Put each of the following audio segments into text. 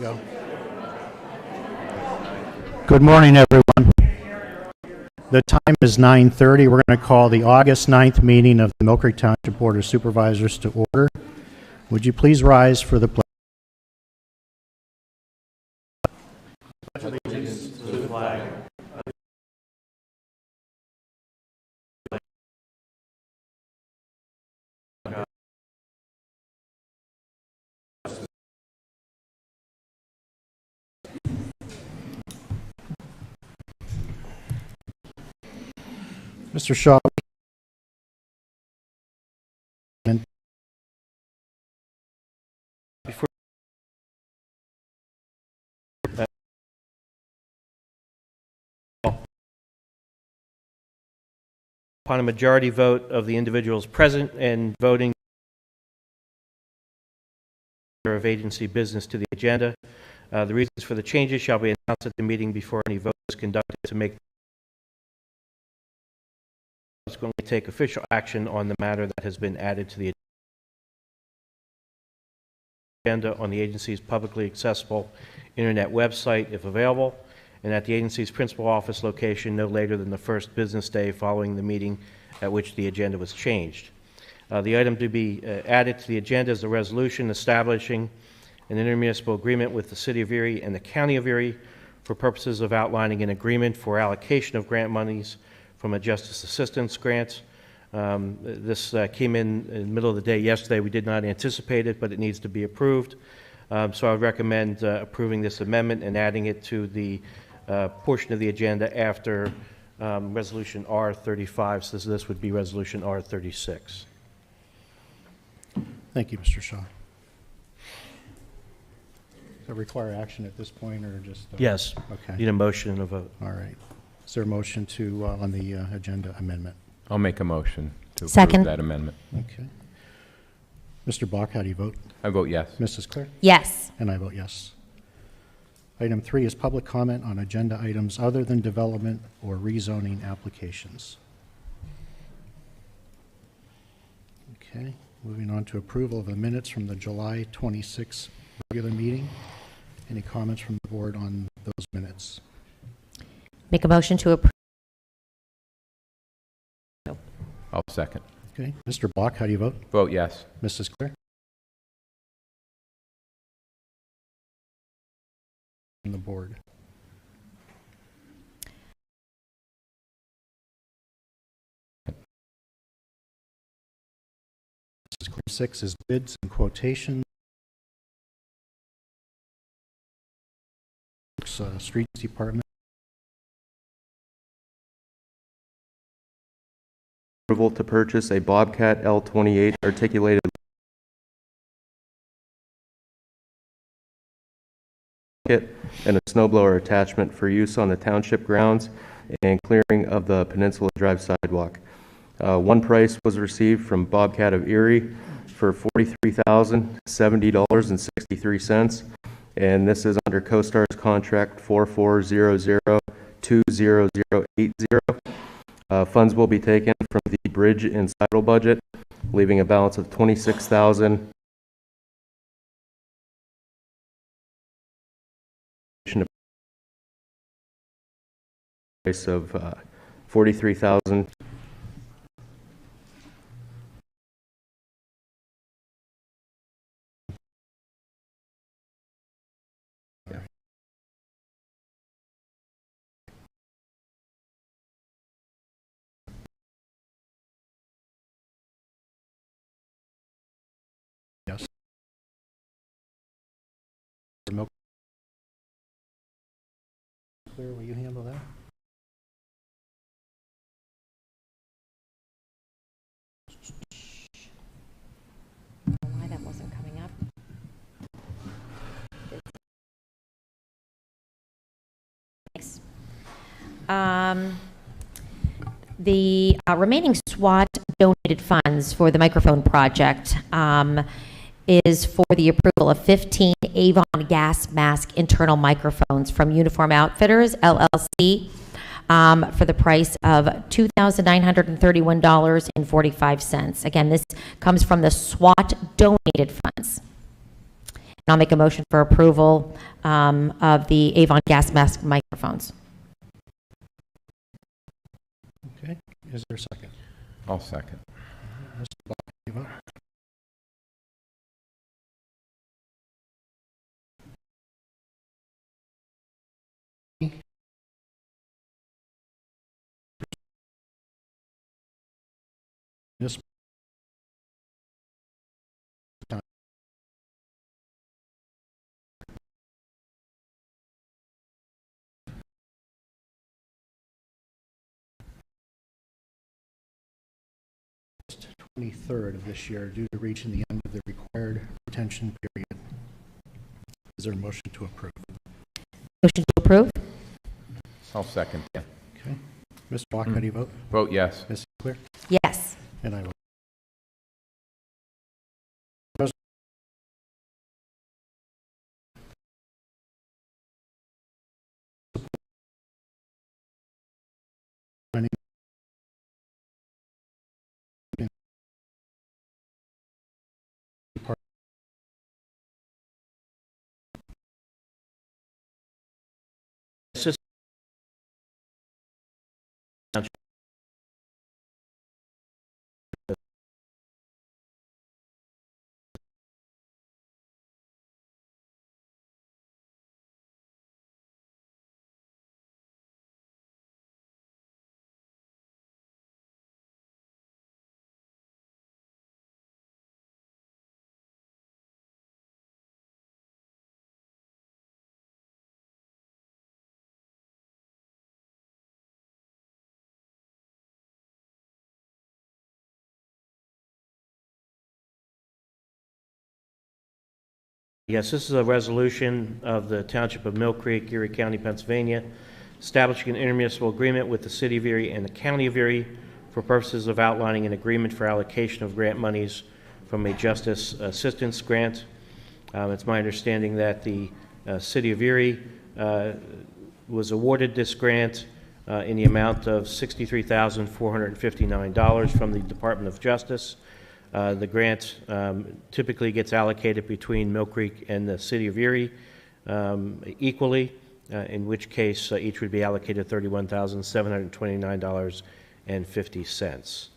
go. Good morning, everyone. The time is 9:30. We're going to call the August 9th meeting of the Mill Creek Township Board of Supervisors to order. Would you please rise for the pledge? Allegiance to the flag. Mr. Shaw. Before upon a majority vote of the individuals present and voting of agency business to the agenda, the reasons for the changes shall be announced at the meeting before any vote is conducted to make going to take official action on the matter that has been added to the agenda on the agency's publicly accessible internet website, if available, and at the agency's principal office location no later than the first business day following the meeting at which the agenda was changed. The item to be added to the agenda is a resolution establishing an intermunicipal agreement with the City of Erie and the County of Erie for purposes of outlining an agreement for allocation of grant monies from a justice assistance grant. This came in the middle of the day yesterday. We did not anticipate it, but it needs to be approved. So I would recommend approving this amendment and adding it to the portion of the agenda after Resolution R35. So this would be Resolution R36. Thank you, Mr. Shaw. Does it require action at this point, or just? Yes. Okay. Need a motion and a vote. All right. Is there a motion to on the agenda amendment? I'll make a motion to Second. approve that amendment. Okay. Mr. Bach, how do you vote? I vote yes. Mrs. Clare? Yes. And I vote yes. Item 3 is public comment on agenda items other than development or rezoning applications. Okay. Moving on to approval of the minutes from the July 26th regular meeting. Any comments from the board on those minutes? Make a motion to approve. I'll second. Okay. Mr. Bach, how do you vote? Vote yes. Mrs. Clare? On the board. Mrs. Clare, 6 is bids and quotations. Streets Department. Approval to purchase a Bobcat L28 articulated kit and a snowblower attachment for use on the township grounds and clearing of the Peninsula Drive sidewalk. One price was received from Bobcat of Erie for $43,070.63, and this is under CoStar's contract 44002080. Funds will be taken from the bridge and sidle budget, leaving a balance of $26,000. Price of $43,000. Yes. Claire, will you handle that? Why that wasn't coming up? Thanks. The remaining SWAT donated funds for the microphone project is for the approval of 15 Avon gas mask internal microphones from Uniform Outfitters, LLC, for the price of $2,931.45. Again, this comes from the SWAT donated funds. I'll make a motion for approval of the Avon gas mask microphones. Okay, is there a second? I'll second. Mr. Bach, how do you vote? Yes. August 23rd of this year due to reaching the end of the required retention period. Is there a motion to approve? Motion to approve? I'll second. Yeah. Okay. Mr. Bach, how do you vote? Vote yes. Ms. Clear? Yes. And I vote. Assistant Township. Yes, this is a resolution of the Township of Mill Creek, Erie County, Pennsylvania, establishing an intermunicipal agreement with the City of Erie and the County of Erie for purposes of outlining an agreement for allocation of grant monies from a Justice Assistance Grant. It's my understanding that the City of Erie was awarded this grant in the amount of $63,459 from the Department of Justice. The grant typically gets allocated between Mill Creek and the City of Erie equally, in which case each would be allocated $31,729.50.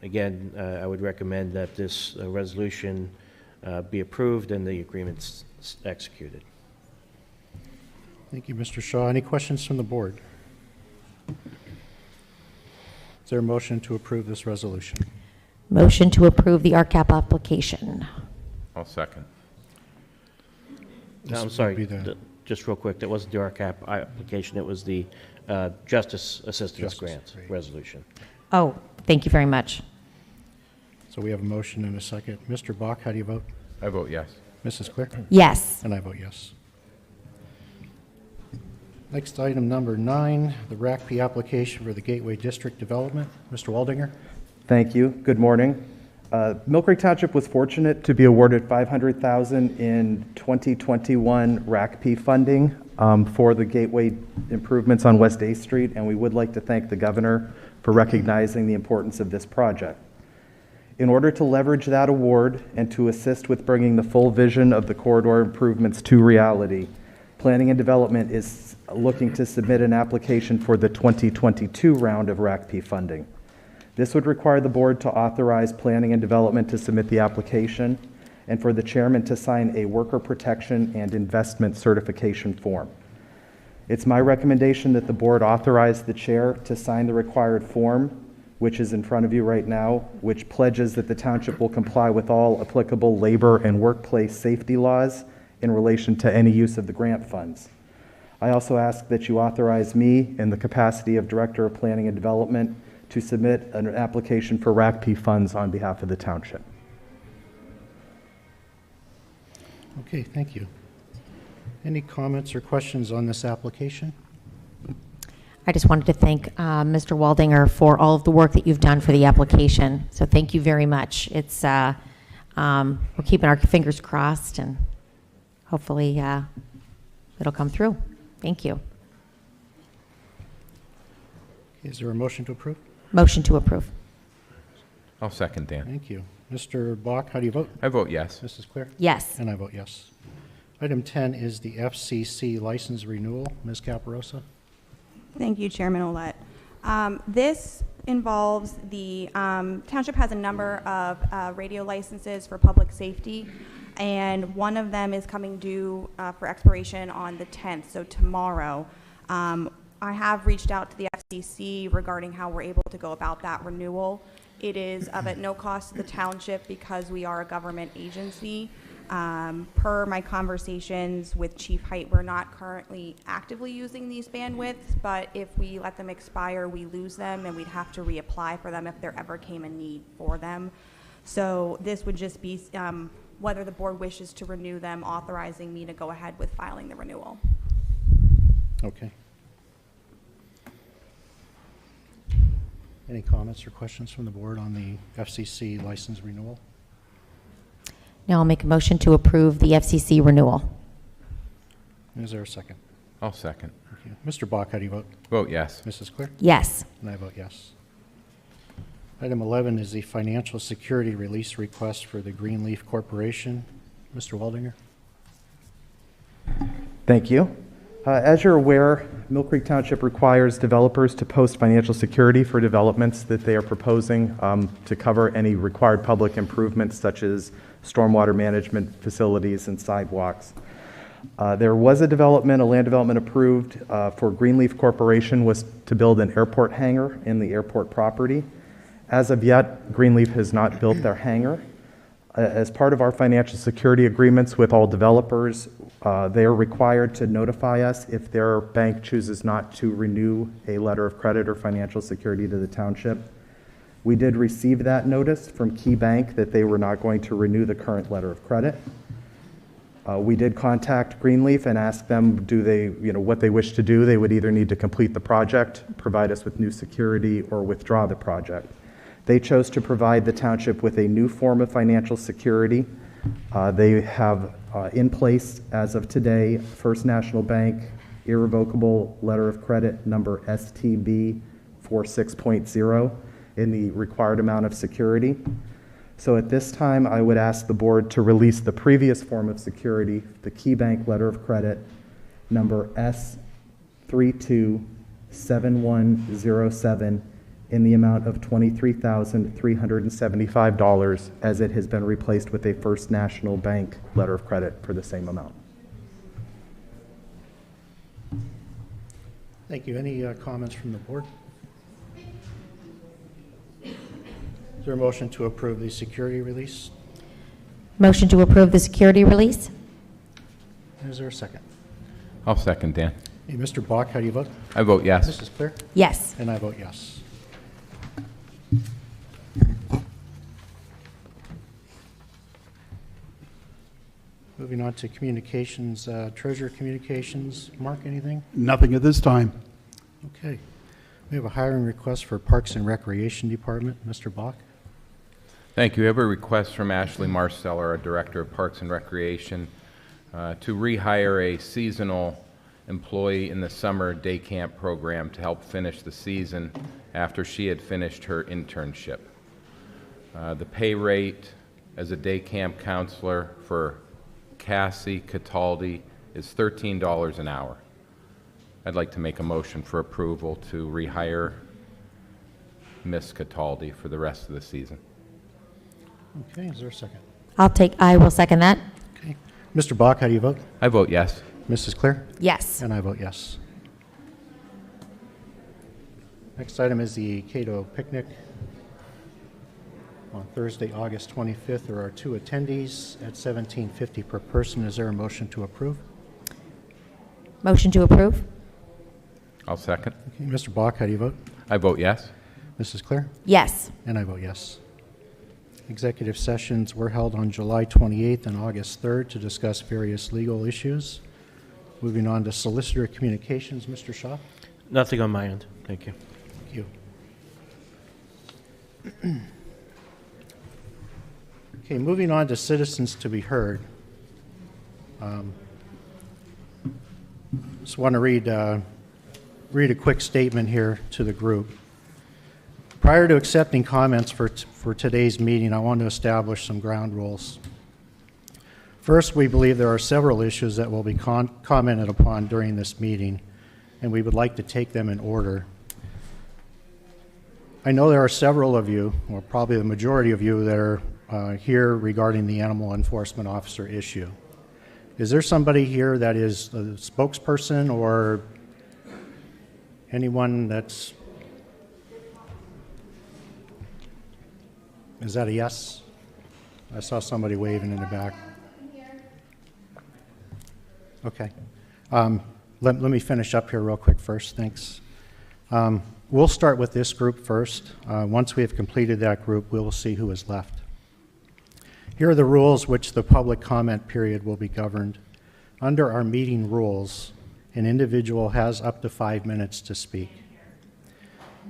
Again, I would recommend that this resolution be approved and the agreement executed. Thank you, Mr. Shaw. Any questions from the board? Is there a motion to approve this resolution? Motion to approve the RCAP application. I'll second. No, I'm This sorry, would be the- just real quick, that wasn't the RCAP application, it was the Justice Assistance Justice, Grant right. resolution. Oh, thank you very much. So we have a motion and a second. Mr. Bach, how do you vote? I vote yes. Mrs. Clear? Yes. And I vote yes. Next, item number 9, the RACP application for the Gateway District Development. Mr. Waldinger? Thank you. Good morning. Mill Creek Township was fortunate to be awarded $500,000 in 2021 RACP funding for the gateway improvements on West 8th Street, and we would like to thank the governor for recognizing the importance of this project. In order to leverage that award and to assist with bringing the full vision of the corridor improvements to reality, Planning and Development is looking to submit an application for the 2022 round of RACP funding. This would require the board to authorize Planning and Development to submit the application and for the chairman to sign a worker protection and investment certification form. It's my recommendation that the board authorize the chair to sign the required form, which is in front of you right now, which pledges that the township will comply with all applicable labor and workplace safety laws in relation to any use of the grant funds. I also ask that you authorize me in the capacity of Director of Planning and Development to submit an application for RACP funds on behalf of the township. Okay, thank you. Any comments or questions on this application? I just wanted to thank Mr. Waldinger for all of the work that you've done for the application. So thank you very much. It's we're keeping our fingers crossed, and hopefully it'll come through. Thank you. Is there a motion to approve? Motion to approve. I'll second Dan. Thank you. Mr. Bach, how do you vote? I vote yes. Mrs. Claire? Yes. And I vote yes. Item 10 is the FCC license renewal. Ms. Caparosa? Thank you, Chairman Olet. This involves the township has a number of radio licenses for public safety, and one of them is coming due for expiration on the 10th, so tomorrow. I have reached out to the FCC regarding how we're able to go about that renewal. It is at no cost to the township because we are a government agency. Per my conversations with Chief Height, we're not currently actively using these bandwidths, but if we let them expire, we lose them, and we'd have to reapply for them if there ever came a need for them. So this would just be whether the board wishes to renew them, authorizing me to go ahead with filing the renewal. Okay. Any comments or questions from the board on the FCC license renewal? Now I'll make a motion to approve the FCC renewal. Is there a second? I'll second. Thank you. Mr. Bach, how do you vote? Vote yes. Mrs. Claire? Yes. And I vote yes. Item 11 is the financial security release request for the Greenleaf Corporation. Mr. Waldinger? Thank you. As you're aware, Mill Creek Township requires developers to post financial security for developments that they are proposing to cover any required public improvements such as stormwater management facilities and sidewalks. There was a land development approved for Greenleaf Corporation was to build an airport hangar in the airport property. As of yet, Greenleaf has not built their hangar. As part of our financial security agreements with all developers, they are required to notify us if their bank chooses not to renew a letter of credit or financial security to the township. We did receive that notice from Key Bank that they were not going to renew the current letter of credit. We did contact Greenleaf and ask them what they wish to do. They would either need to complete the project, provide us with new security, or withdraw the project. They chose to provide the township with a new form of financial security. They have in place, as of today, First National Bank irrevocable letter of credit number STB 46.0 in the required amount of security. So at this time, I would ask the board to release the previous form of security, the Key Bank letter of credit number S327107, in the amount of $23,375, as it has been replaced with a First National Bank letter of credit for the same amount. Thank you. Any comments from the board? Is there a motion to approve the security release? Motion to approve the security release? Is there a second? I'll second Dan. Hey, Mr. Bach, how do you vote? I vote yes. Mrs. Claire? Yes. And I vote yes. Moving on to communications, treasurer communications. Mark, anything? Nothing at this time. Okay. We have a hiring request for Parks and Recreation Department. Mr. Bach? Thank you. We have a request from Ashley Marsteller, our Director of Parks and Recreation, to rehire a seasonal employee in the summer day camp program to help finish the season after she had finished her internship. The pay rate as a day camp counselor for Cassie Cataldi is $13 an hour. I'd like to make a motion for approval to rehire Miss Cataldi for the rest of the season. Okay, is there a second? I will second that. Okay. Mr. Bach, how do you vote? I vote yes. Mrs. Claire? Yes. And I vote yes. Next item is the Cato Picnic. On Thursday, August 25th, there are 2 attendees at $17.50 per person. Is there a motion to approve? Motion to approve? I'll second. Okay. Mr. Bach, how do you vote? I vote yes. Mrs. Claire? Yes. And I vote yes. Executive sessions were held on July 28th and August 3rd to discuss various legal issues. Moving on to solicitor communications, Mr. Shaw. Nothing on my end. Thank you. Thank you. Okay, moving on to citizens to be heard. Just want to read a quick statement here to the group. Prior to accepting comments for today's meeting, I want to establish some ground rules. First, we believe there are several issues that will be commented upon during this meeting, and we would like to take them in order. I know there are several of you, or probably the majority of you, that are here regarding the animal enforcement officer issue. Is there somebody here that is a spokesperson or anyone that's... Is that a yes? I saw somebody waving in the back. Okay. Let me finish up here real quick first. Thanks. We'll start with this group first. Once we have completed that group, we will see who is left. Here are the rules which the public comment period will be governed. Under our meeting rules, an individual has up to 5 minutes to speak.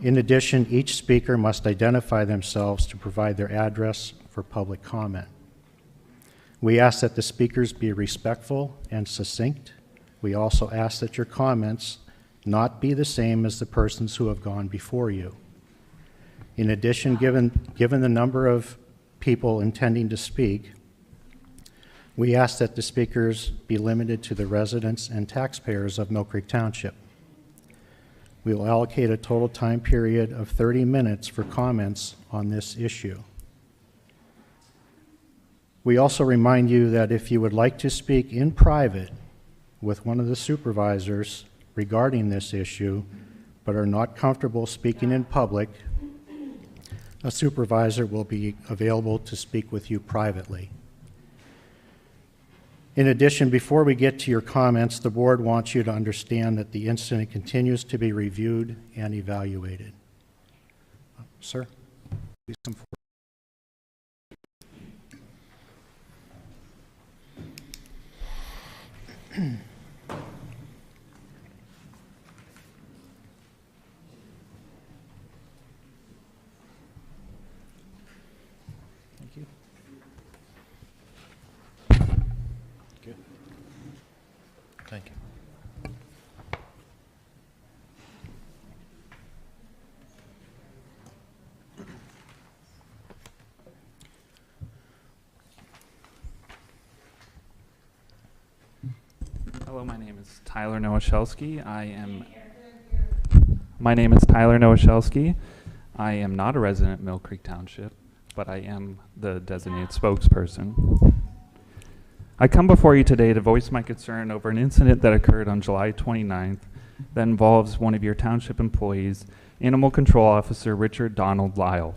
In addition, each speaker must identify themselves to provide their address for public comment. We ask that the speakers be respectful and succinct. We also ask that your comments not be the same as the persons who have gone before you. In addition, given the number of people intending to speak, we ask that the speakers be limited to the residents and taxpayers of Mill Creek Township. We will allocate a total time period of 30 minutes for comments on this issue. We also remind you that if you would like to speak in private with one of the supervisors regarding this issue, but are not comfortable speaking in public, a supervisor will be available to speak with you privately. In addition, before we get to your comments, the board wants you to understand that the incident continues to be reviewed and evaluated. Sir, please come forward. Thank you. Good. Thank you. Hello, my name is Tyler Nowosielski. My name is Tyler Nowosielski. I am not a resident of Mill Creek Township, but I am the designated spokesperson. I come before you today to voice my concern over an incident that occurred on July 29th that involves one of your township employees, Animal Control Officer Richard Donald Lyle.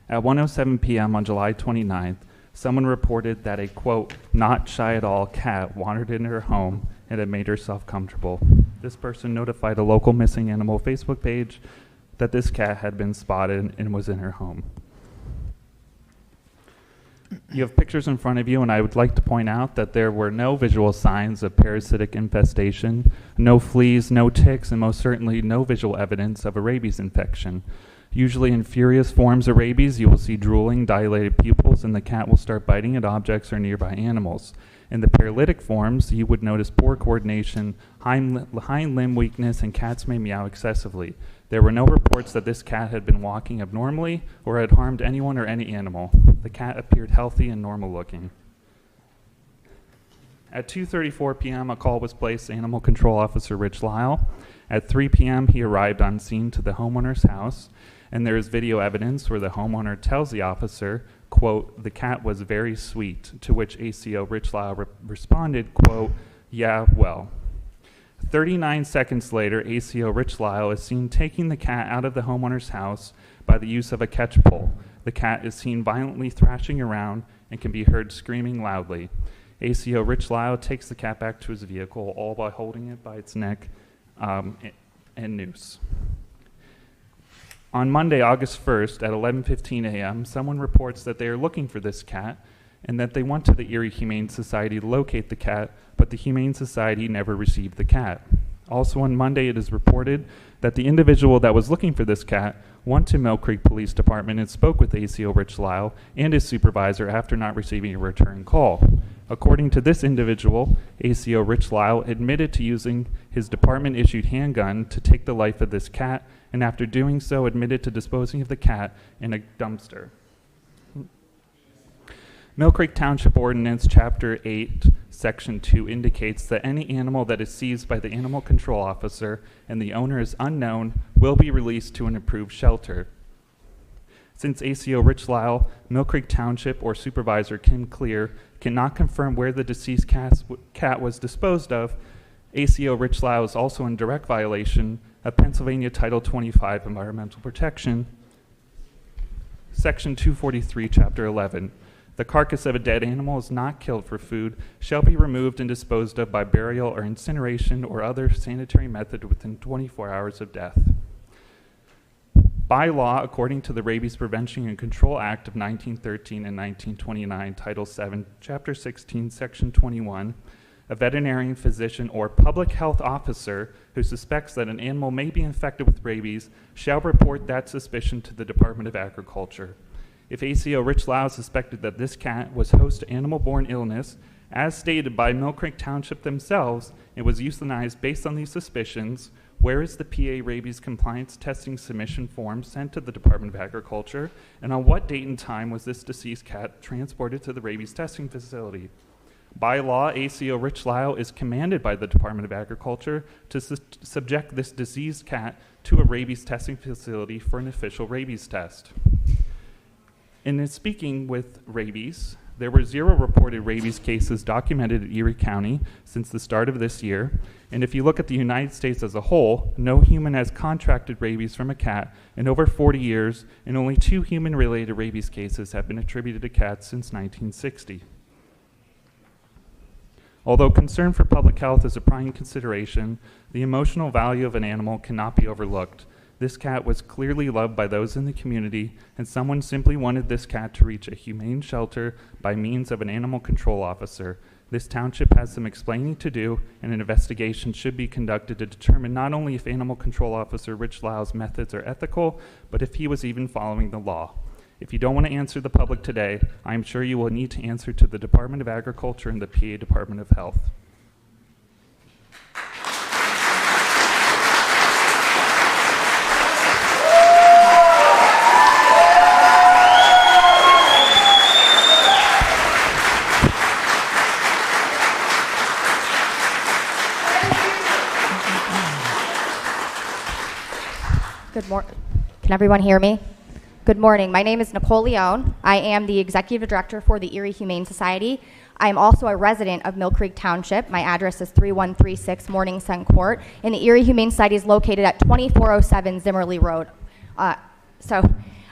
At 1:07 p.m. on July 29th, someone reported that a, quote, not shy at all cat wandered into her home and had made herself comfortable. This person notified a local missing animal Facebook page that this cat had been spotted and was in her home. You have pictures in front of you, and I would like to point out that there were no visual signs of parasitic infestation, no fleas, no ticks, and most certainly no visual evidence of a rabies infection. Usually in furious forms of rabies, you will see drooling, dilated pupils, and the cat will start biting at objects or nearby animals. In the paralytic forms, you would notice poor coordination, hind limb weakness, and cats may meow excessively. There were no reports that this cat had been walking abnormally or had harmed anyone or any animal. The cat appeared healthy and normal looking. At 2:34 p.m., a call was placed to Animal Control Officer Rich Lyle. At 3 p.m., he arrived on scene to the homeowner's house, and there is video evidence where the homeowner tells the officer, quote, the cat was very sweet, to which ACO Rich Lyle responded, quote, yeah, well. 39 seconds later, ACO Rich Lyle is seen taking the cat out of the homeowner's house by the use of a catch pole. The cat is seen violently thrashing around and can be heard screaming loudly. ACO Rich Lyle takes the cat back to his vehicle, all by holding it by its neck and noose. On Monday, August 1st at 11:15 a.m., someone reports that they are looking for this cat and that they went to the Erie Humane Society to locate the cat, but the Humane Society never received the cat. Also on Monday, it is reported that the individual that was looking for this cat went to Mill Creek Police Department and spoke with ACO Rich Lyle and his supervisor after not receiving a return call. According to this individual, ACO Rich Lyle admitted to using his department-issued handgun to take the life of this cat, and after doing so admitted to disposing of the cat in a dumpster. Mill Creek Township Ordinance, Chapter 8, Section 2 indicates that any animal that is seized by the animal control officer and the owner is unknown will be released to an approved shelter. Since ACO Rich Lyle, Mill Creek Township, or Supervisor Kim Clear cannot confirm where the deceased cat was disposed of, ACO Rich Lyle is also in direct violation of Pennsylvania Title 25 Environmental Protection, Section 243, Chapter 11. The carcass of a dead animal is not killed for food, shall be removed and disposed of by burial or incineration or other sanitary method within 24 hours of death. By law, according to the Rabies Prevention and Control Act of 1913 and 1929, Title 7, Chapter 16, Section 21, a veterinarian physician or public health officer who suspects that an animal may be infected with rabies shall report that suspicion to the Department of Agriculture. If ACO Rich Lyle suspected that this cat was host to animal-borne illness, as stated by Mill Creek Township themselves, it was euthanized based on these suspicions, where is the PA rabies compliance testing submission form sent to the Department of Agriculture, and on what date and time was this deceased cat transported to the rabies testing facility? By law, ACO Rich Lyle is commanded by the Department of Agriculture to subject this diseased cat to a rabies testing facility for an official rabies test. In speaking with rabies, there were 0 reported rabies cases documented in Erie County since the start of this year, and if you look at the United States as a whole, no human has contracted rabies from a cat in over 40 years, and only 2 human-related rabies cases have been attributed to cats since 1960. Although concern for public health is a prime consideration, the emotional value of an animal cannot be overlooked. This cat was clearly loved by those in the community, and someone simply wanted this cat to reach a humane shelter by means of an animal control officer. This township has some explaining to do, and an investigation should be conducted to determine not only if Animal Control Officer Rich Lyle's methods are ethical, but if he was even following the law. If you don't want to answer the public today, I am sure you will need to answer to the Department of Agriculture and the PA Department of Health. Good morning. Can everyone hear me? Good morning. My name is Nicole Leone. I am the Executive Director for the Erie Humane Society. I am also a resident of Mill Creek Township. My address is 3136 Morning Sun Court, and the Erie Humane Society is located at 2407 Zimmerly Road. So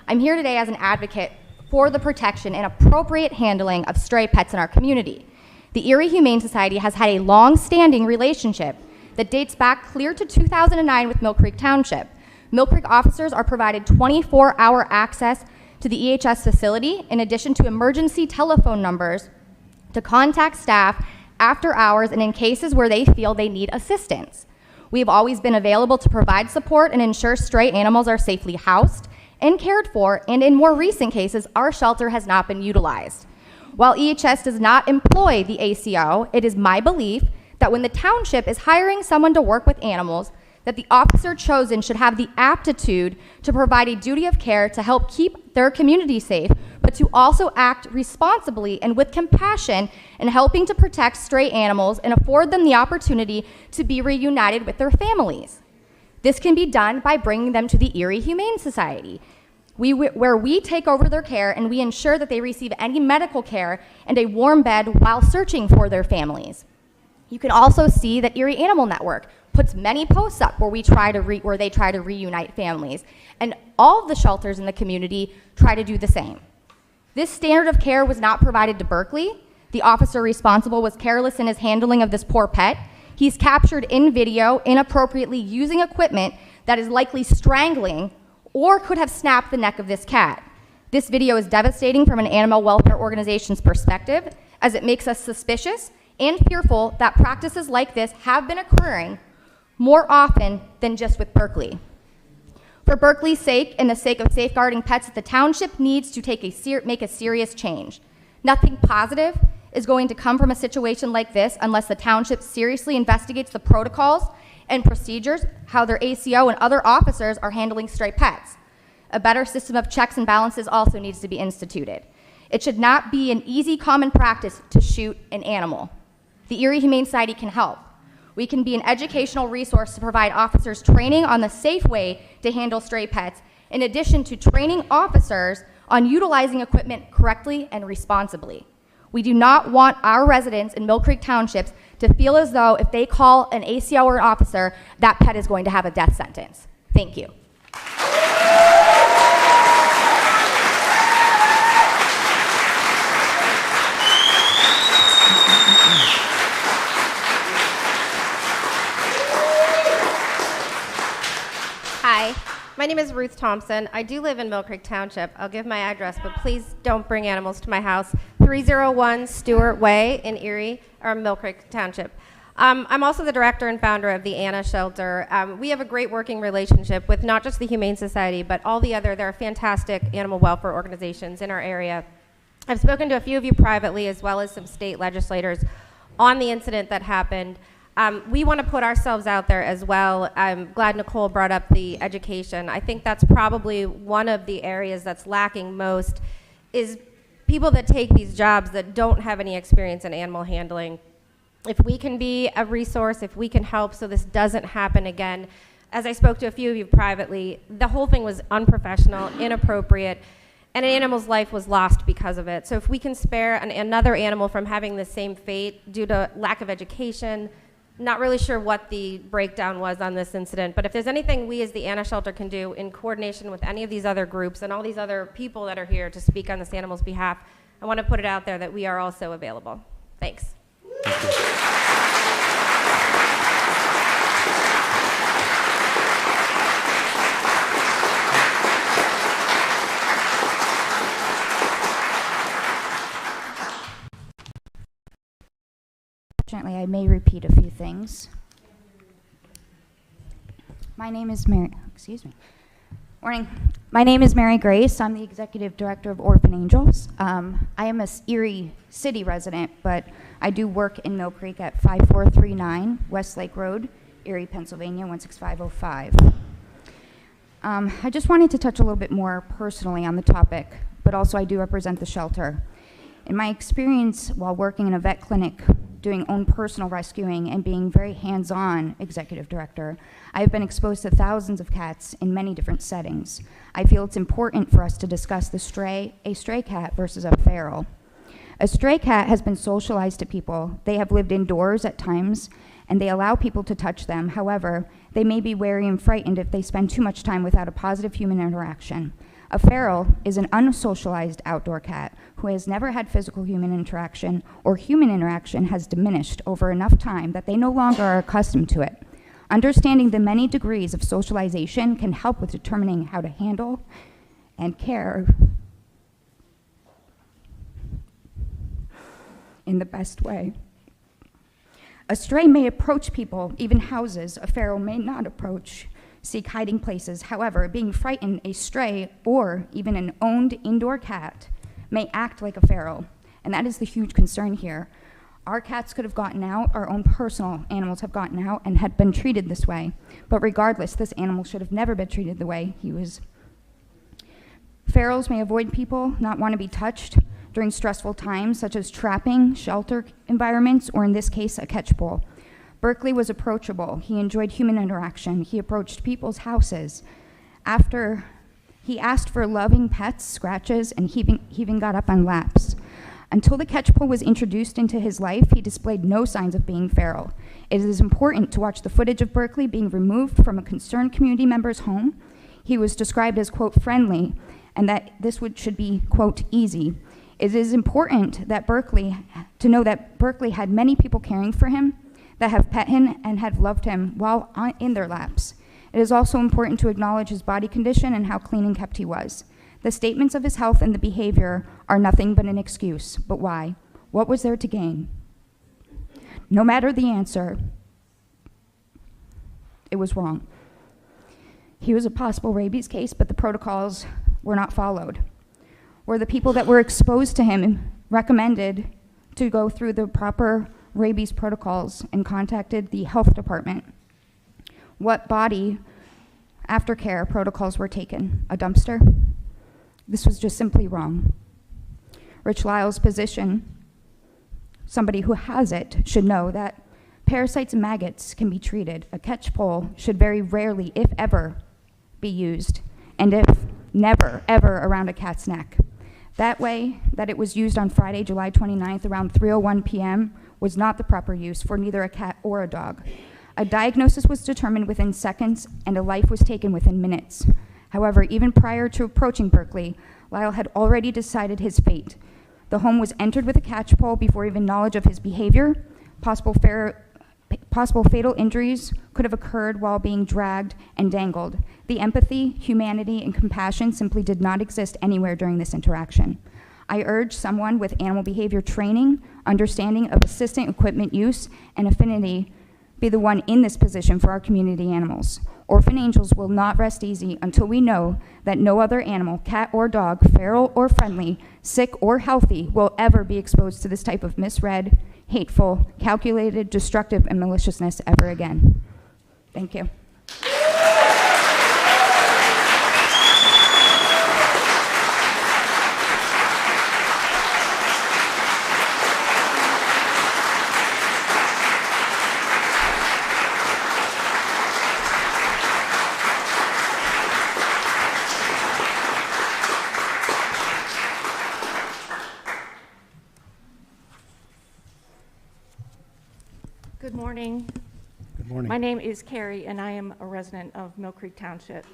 I'm here today as an advocate for the protection and appropriate handling of stray pets in our community. The Erie Humane Society has had a long-standing relationship that dates back clear to 2009 with Mill Creek Township. Mill Creek officers are provided 24-hour access to the EHS facility, in addition to emergency telephone numbers to contact staff after hours and in cases where they feel they need assistance. We have always been available to provide support and ensure stray animals are safely housed and cared for, and in more recent cases, our shelter has not been utilized. While EHS does not employ the ACO, it is my belief that when the township is hiring someone to work with animals, that the officer chosen should have the aptitude to provide a duty of care to help keep their community safe, but to also act responsibly and with compassion in helping to protect stray animals and afford them the opportunity to be reunited with their families. This can be done by bringing them to the Erie Humane Society, where we take over their care and we ensure that they receive any medical care and a warm bed while searching for their families. You can also see that Erie Animal Network puts many posts up where they try to reunite families, and all of the shelters in the community try to do the same. This standard of care was not provided to Berkeley. The officer responsible was careless in his handling of this poor pet. He's captured in video inappropriately using equipment that is likely strangling or could have snapped the neck of this cat. This video is devastating from an animal welfare organization's perspective, as it makes us suspicious and fearful that practices like this have been occurring more often than just with Berkeley. For Berkeley's sake and the sake of safeguarding pets, the township needs to make a serious change. Nothing positive is going to come from a situation like this unless the township seriously investigates the protocols and procedures, how their ACO and other officers are handling stray pets. A better system of checks and balances also needs to be instituted. It should not be an easy common practice to shoot an animal. The Erie Humane Society can help. We can be an educational resource to provide officers training on the safe way to handle stray pets, in addition to training officers on utilizing equipment correctly and responsibly. We do not want our residents in Mill Creek Townships to feel as though if they call an ACO or an officer, that pet is going to have a death sentence. Thank you. Hi, my name is Ruth Thompson. I do live in Mill Creek Township. I'll give my address, but please don't bring animals to my house. 301 Stewart Way in Erie, or Mill Creek Township. I'm also the director and founder of the Anna Shelter. We have a great working relationship with not just the Humane Society, but all the other, there are fantastic animal welfare organizations in our area. I've spoken to a few of you privately, as well as some state legislators, on the incident that happened. We want to put ourselves out there as well. I'm glad Nicole brought up the education. I think that's probably one of the areas that's lacking most, is people that take these jobs that don't have any experience in animal handling. If we can be a resource, if we can help so this doesn't happen again. As I spoke to a few of you privately, the whole thing was unprofessional, inappropriate, and an animal's life was lost because of it. So if we can spare another animal from having the same fate due to lack of education, not really sure what the breakdown was on this incident, but if there's anything we as the Anna Shelter can do in coordination with any of these other groups and all these other people that are here to speak on this animal's behalf, I want to put it out there that we are also available. Thanks. Unfortunately, I may repeat a few things. My name is Mary, Morning. My name is Mary Grace. I'm the Executive Director of Orphan Angels. I am a Erie City resident, but I do work in Mill Creek at 5439 West Lake Road, Erie, Pennsylvania, 16505. I just wanted to touch a little bit more personally on the topic, but also I do represent the shelter. In my experience while working in a vet clinic, doing own personal rescuing and being very hands-on executive director, I have been exposed to thousands of cats in many different settings. I feel it's important for us to discuss a stray cat versus a feral. A stray cat has been socialized to people. They have lived indoors at times, and they allow people to touch them. However, they may be wary and frightened if they spend too much time without a positive human interaction. A feral is an unsocialized outdoor cat who has never had physical human interaction, or human interaction has diminished over enough time that they no longer are accustomed to it. Understanding the many degrees of socialization can help with determining how to handle and care in the best way. A stray may approach people, even houses. A feral may not approach, seek hiding places. However, being frightened, a stray or even an owned indoor cat may act like a feral, and that is the huge concern here. Our cats could have gotten out, our own personal animals have gotten out and had been treated this way, but regardless, this animal should have never been treated the way he was. Ferals may avoid people, not want to be touched during stressful times, such as trapping, shelter environments, or in this case, a catch pole. Berkeley was approachable. He enjoyed human interaction. He approached people's houses. After he asked for loving pets, scratches, and he even got up on laps. Until the catch pole was introduced into his life, he displayed no signs of being feral. It is important to watch the footage of Berkeley being removed from a concerned community member's home. He was described as, quote, friendly, and that this should be, quote, easy. It is important that to know that Berkeley had many people caring for him, that have pet him and have loved him while in their laps. It is also important to acknowledge his body condition and how clean and kept he was. The statements of his health and the behavior are nothing but an excuse. But why? What was there to gain? No matter the answer, it was wrong. He was a possible rabies case, but the protocols were not followed. Were the people that were exposed to him recommended to go through the proper rabies protocols and contacted the health department. What body aftercare protocols were taken? A dumpster? This was just simply wrong. Rich Lyle's position, somebody who has it, should know that parasites and maggots can be treated. A catch pole should very rarely, if ever, be used, and if never, ever around a cat's neck. That way that it was used on Friday, July 29th, around 3:01 p.m., was not the proper use for neither a cat or a dog. A diagnosis was determined within seconds, and a life was taken within minutes. However, even prior to approaching Berkeley, Lyle had already decided his fate. The home was entered with a catch pole before even knowledge of his behavior. Possible fatal injuries could have occurred while being dragged and dangled. The empathy, humanity, and compassion simply did not exist anywhere during this interaction. I urge someone with animal behavior training, understanding of assistant equipment use, and affinity be the one in this position for our community animals. Orphan Angels will not rest easy until we know that no other animal, cat or dog, feral or friendly, sick or healthy, will ever be exposed to this type of misread, hateful, calculated, destructive, and maliciousness ever again. Thank you. Good morning. Good morning. My name is Carrie, and I am a resident of Mill Creek Township.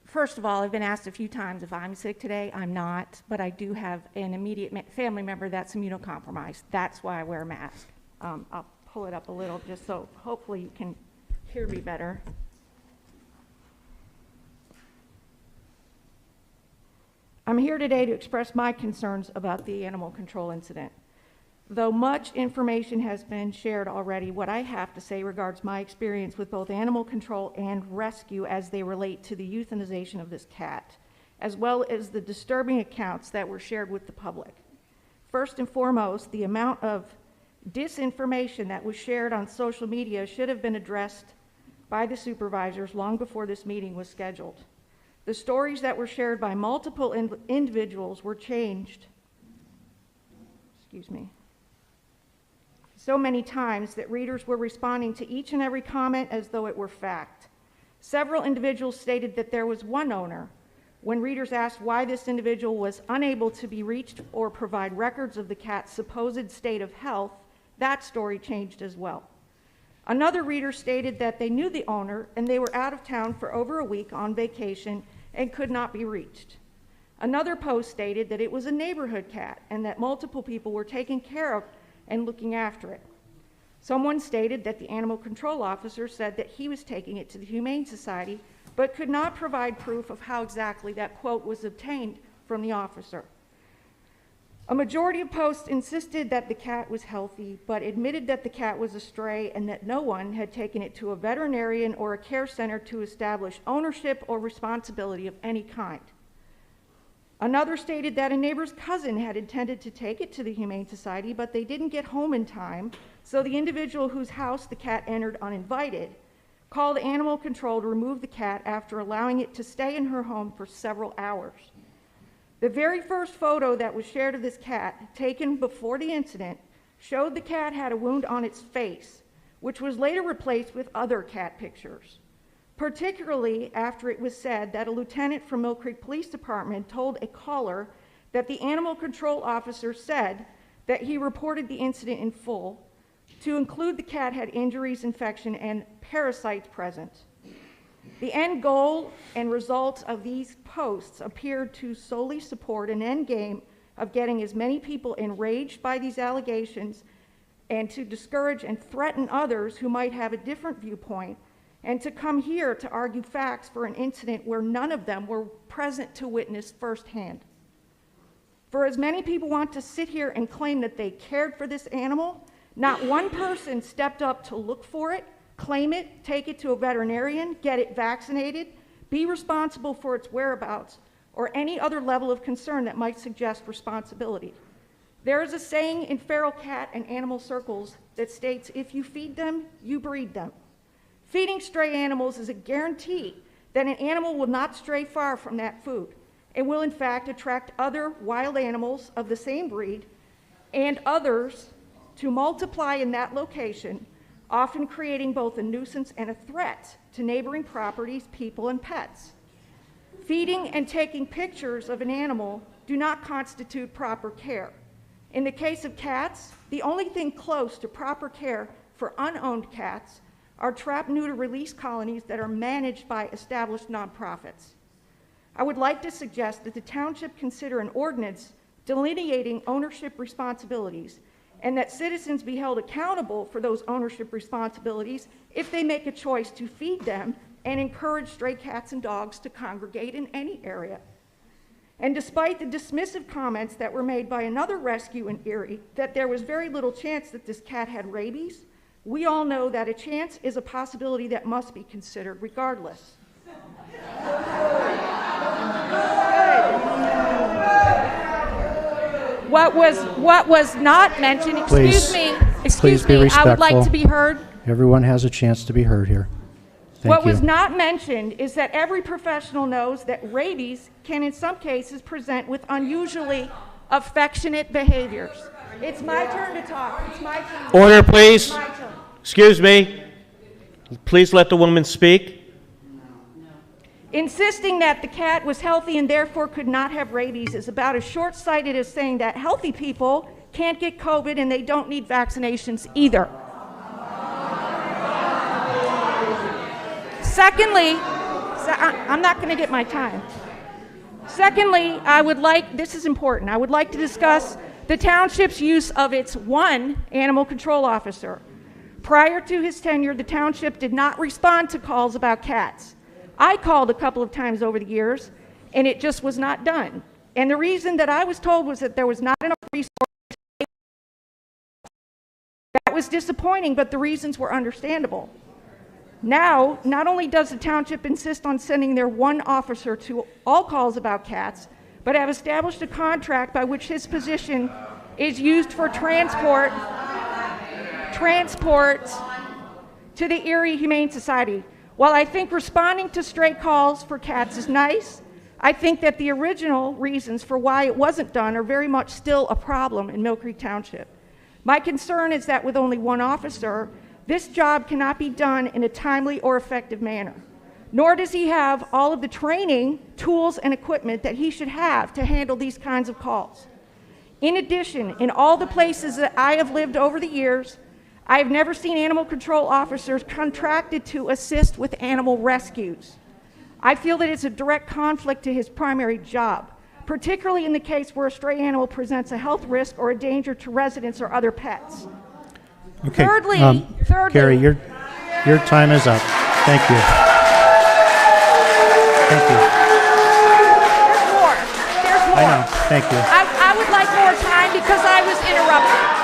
First of all, I've been asked a few times if I'm sick today. I'm not, but I do have an immediate family member that's immunocompromised. That's why I wear a mask. I'll pull it up a little just so hopefully you can hear me better. I'm here today to express my concerns about the animal control incident. Though much information has been shared already, what I have to say regards my experience with both animal control and rescue as they relate to the euthanization of this cat, as well as the disturbing accounts that were shared with the public. First and foremost, the amount of disinformation that was shared on social media should have been addressed by the supervisors long before this meeting was scheduled. The stories that were shared by multiple individuals were changed, so many times that readers were responding to each and every comment as though it were fact. Several individuals stated that there was one owner. When readers asked why this individual was unable to be reached or provide records of the cat's supposed state of health, that story changed as well. Another reader stated that they knew the owner and they were out of town for over a week on vacation and could not be reached. Another post stated that it was a neighborhood cat and that multiple people were taking care of and looking after it. Someone stated that the animal control officer said that he was taking it to the Humane Society, but could not provide proof of how exactly that quote was obtained from the officer. A majority of posts insisted that the cat was healthy, but admitted that the cat was a stray and that no one had taken it to a veterinarian or a care center to establish ownership or responsibility of any kind. Another stated that a neighbor's cousin had intended to take it to the Humane Society, but they didn't get home in time, so the individual whose house the cat entered uninvited called animal control to remove the cat after allowing it to stay in her home for several hours. The very first photo that was shared of this cat, taken before the incident, showed the cat had a wound on its face, which was later replaced with other cat pictures, particularly after it was said that a lieutenant from Mill Creek Police Department told a caller that the animal control officer said that he reported the incident in full, to include the cat had injuries, infection, and parasites present. The end goal and results of these posts appeared to solely support an end game of getting as many people enraged by these allegations and to discourage and threaten others who might have a different viewpoint, and to come here to argue facts for an incident where none of them were present to witness firsthand. For as many people want to sit here and claim that they cared for this animal, not one person stepped up to look for it, claim it, take it to a veterinarian, get it vaccinated, be responsible for its whereabouts, or any other level of concern that might suggest responsibility. There is a saying in feral cat and animal circles that states, if you feed them, you breed them. Feeding stray animals is a guarantee that an animal will not stray far from that food and will in fact attract other wild animals of the same breed and others to multiply in that location, often creating both a nuisance and a threat to neighboring properties, people, and pets. Feeding and taking pictures of an animal do not constitute proper care. In the case of cats, the only thing close to proper care for unowned cats are trap neuter release colonies that are managed by established nonprofits. I would like to suggest that the township consider an ordinance delineating ownership responsibilities and that citizens be held accountable for those ownership responsibilities if they make a choice to feed them and encourage stray cats and dogs to congregate in any area. And despite the dismissive comments that were made by another rescue in Erie that there was very little chance that this cat had rabies, we all know that a chance is a possibility that must be considered regardless. What was not mentioned, Please be respectful. I would like to be heard. Everyone has a chance to be heard here. Thank What you. was not mentioned is that every professional knows that rabies can in some cases present with unusually affectionate behaviors. It's my turn to talk. It's my turn. Order, please. It's my turn. Excuse me. Please let the woman speak. Insisting that the cat was healthy and therefore could not have rabies is about as short-sighted as saying that healthy people can't get COVID and they don't need vaccinations either. Secondly, I'm not going to get my time. Secondly, this is important, I would like to discuss the township's use of its one animal control officer. Prior to his tenure, the township did not respond to calls about cats. I called a couple of times over the years, and it just was not done. And the reason that I was told was that there was not enough resources. That was disappointing, but the reasons were understandable. Now, not only does the township insist on sending their one officer to all calls about cats, but have established a contract by which his position is used for transport to the Erie Humane Society. While I think responding to stray calls for cats is nice, I think that the original reasons for why it wasn't done are very much still a problem in Mill Creek Township. My concern is that with only one officer, this job cannot be done in a timely or effective manner. Nor does he have all of the training, tools, and equipment that he should have to handle these kinds of calls. In addition, in all the places that I have lived over the years, I have never seen animal control officers contracted to assist with animal rescues. I feel that it's a direct conflict to his primary job, particularly in the case where a stray animal presents a health risk or a danger to residents or other pets. Okay. Thirdly, Gary, your time is up. Thank you. Thank you. There's more. I know. Thank you. I would like more time because I was interrupted.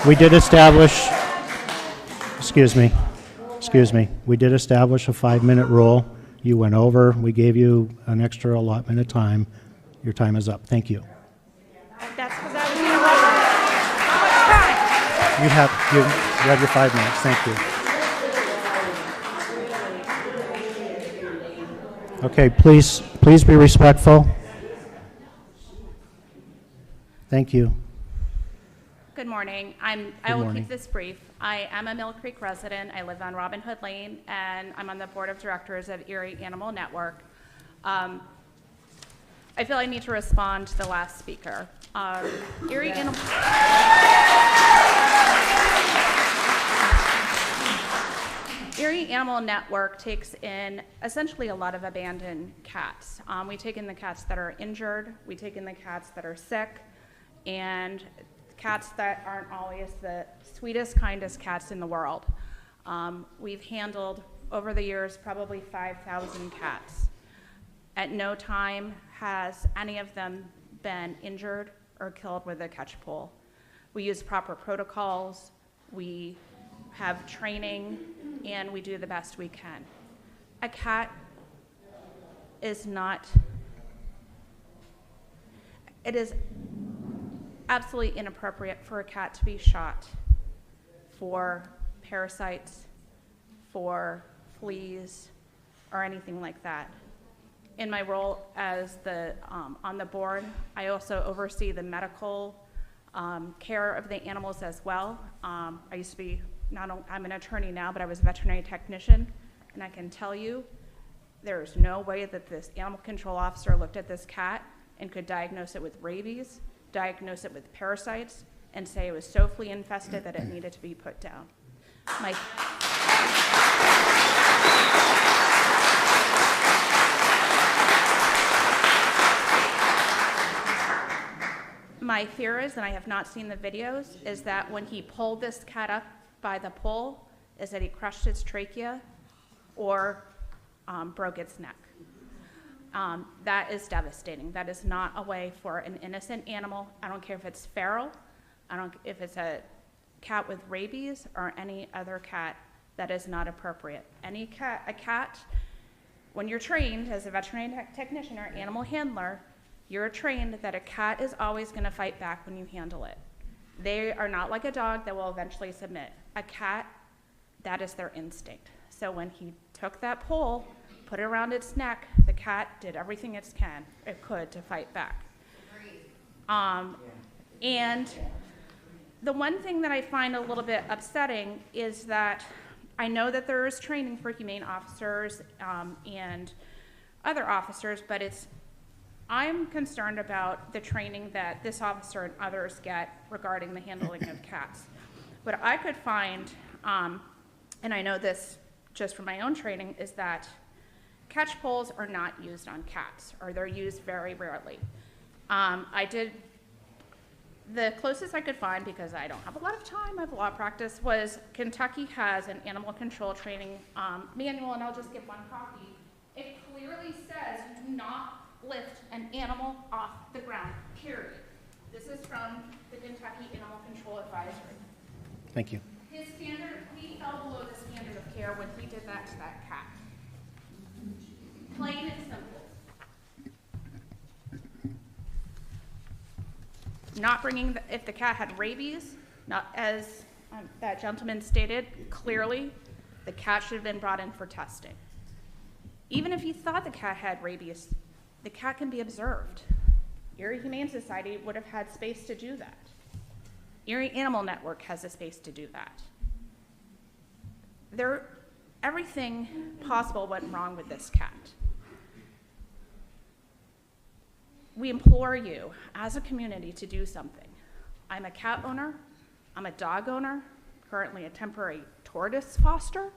We did establish, excuse me, we did establish a 5-minute rule. You went over, we gave you an extra allotment of time. Your time is up. Thank you. That's because I was interrupted. How much time? You have your 5 minutes. Thank you. Okay, please be respectful. Thank you. Good morning. I will keep this brief. I am a Mill Creek resident. I live on Robin Hood Lane, and I'm on the board of directors of Erie Animal Network. I feel I need to respond to the last speaker. Erie Animal Network takes in essentially a lot of abandoned cats. We take in the cats that are injured, we take in the cats that are sick, and cats that aren't always the sweetest, kindest cats in the world. We've handled, over the years, probably 5,000 cats. At no time has any of them been injured or killed with a catch pole. We use proper protocols, we have training, and we do the best we can. A cat is not, it is absolutely inappropriate for a cat to be shot for parasites, for fleas, or anything like that. In my role as the on the board, I also oversee the medical care of the animals as well. I used to be, I'm an attorney now, but I was a veterinary technician, and I can tell you there's no way that this animal control officer looked at this cat and could diagnose it with rabies, diagnose it with parasites, and say it was so flea infested that it needed to be put down. My fear is, and I have not seen the videos, is that when he pulled this cat up by the pole, is that he crushed its trachea or broke its neck. That is devastating. That is not a way for an innocent animal. I don't care if it's feral, if it's a cat with rabies or any other cat, that is not appropriate. A cat, when you're trained as a veterinary technician or animal handler, you're trained that a cat is always going to fight back when you handle it. They are not like a dog that will eventually submit. A cat, that is their instinct. So when he took that pole, put it around its neck, the cat did everything it could to fight back. And the one thing that I find a little bit upsetting is that I know that there is training for humane officers and other officers, but I'm concerned about the training that this officer and others get regarding the handling of cats. What I could find, and I know this just from my own training, is that catch poles are not used on cats, or they're used very rarely. The closest I could find, because I don't have a lot of time, I have a lot of practice, was Kentucky has an animal control training manual, and I'll just give one copy. It clearly says do not lift an animal off the ground, period. This is from the Kentucky Animal Control Advisory. Thank you. His standard, he fell below the standard of care when he did that to that cat. Plain and simple. Not bringing, if the cat had rabies, not as that gentleman stated, clearly the cat should have been brought in for testing. Even if you thought the cat had rabies, the cat can be observed. Erie Humane Society would have had space to do that. Erie Animal Network has a space to do that. Everything possible went wrong with this cat. We implore you as a community to do something. I'm a cat owner, I'm a dog owner, currently a temporary tortoise foster.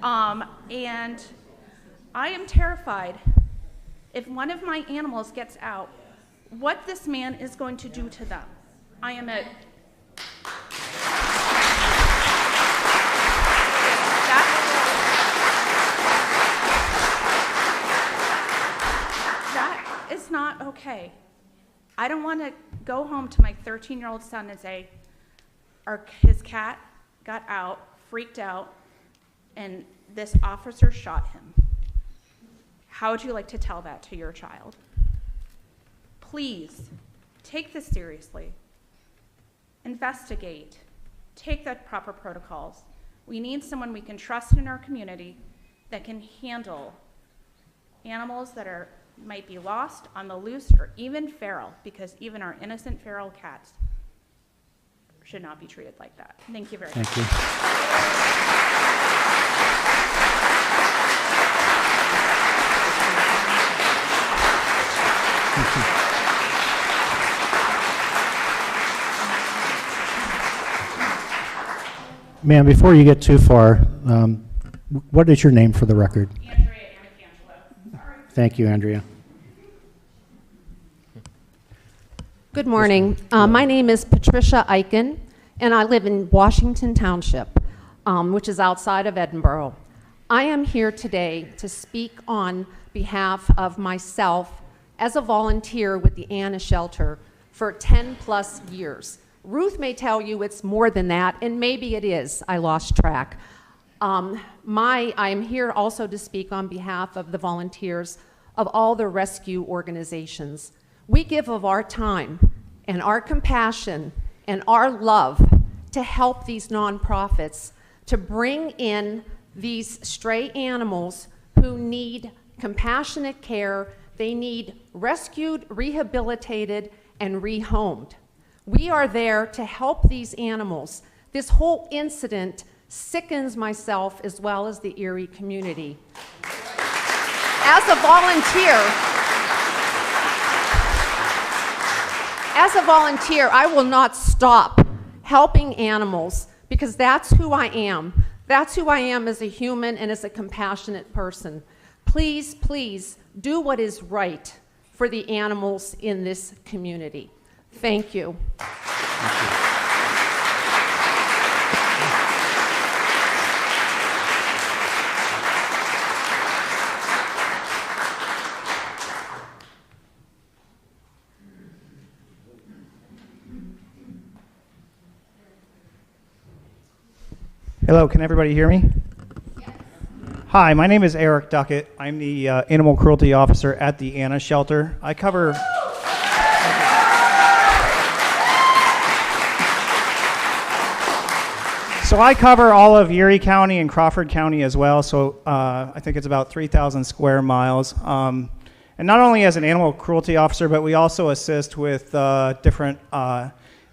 And I am terrified if one of my animals gets out, what this man is going to do to them. That is not okay. I don't want to go home to my 13-year-old son and say, his cat got out, freaked out, and this officer shot him. How would you like to tell that to your child? Please, take this seriously. Investigate. Take the proper protocols. We need someone we can trust in our community that can handle animals that might be lost, on the loose, or even feral, because even our innocent feral cats should not be treated like that. Thank you very much. Thank you. Ma'am, before you get too far, what is your name for the record? Andrea Amicangelo. Thank you, Andrea. Good morning. My name is Patricia Eichen, and I live in Washington Township, which is outside of Edinburgh. I am here today to speak on behalf of myself as a volunteer with the Anna Shelter for 10-plus years. Ruth may tell you it's more than that, and maybe it is. I lost track. I am here also to speak on behalf of the volunteers of all the rescue organizations. We give of our time and our compassion and our love to help these nonprofits to bring in these stray animals who need compassionate care. They need rescued, rehabilitated, and rehomed. We are there to help these animals. This whole incident sickens myself as well as the Erie community. As a volunteer, I will not stop helping animals because that's who I am. That's who I am as a human and as a compassionate person. Please, please do what is right for the animals in this community. Thank you. Hello, can everybody hear me? Yes. Hi, my name is Eric Duckett. I'm the animal cruelty officer at the Anna shelter. I cover all of Erie County and Crawford County as well, so I think it's about 3,000 square miles. And not only as an animal cruelty officer, but we also assist with different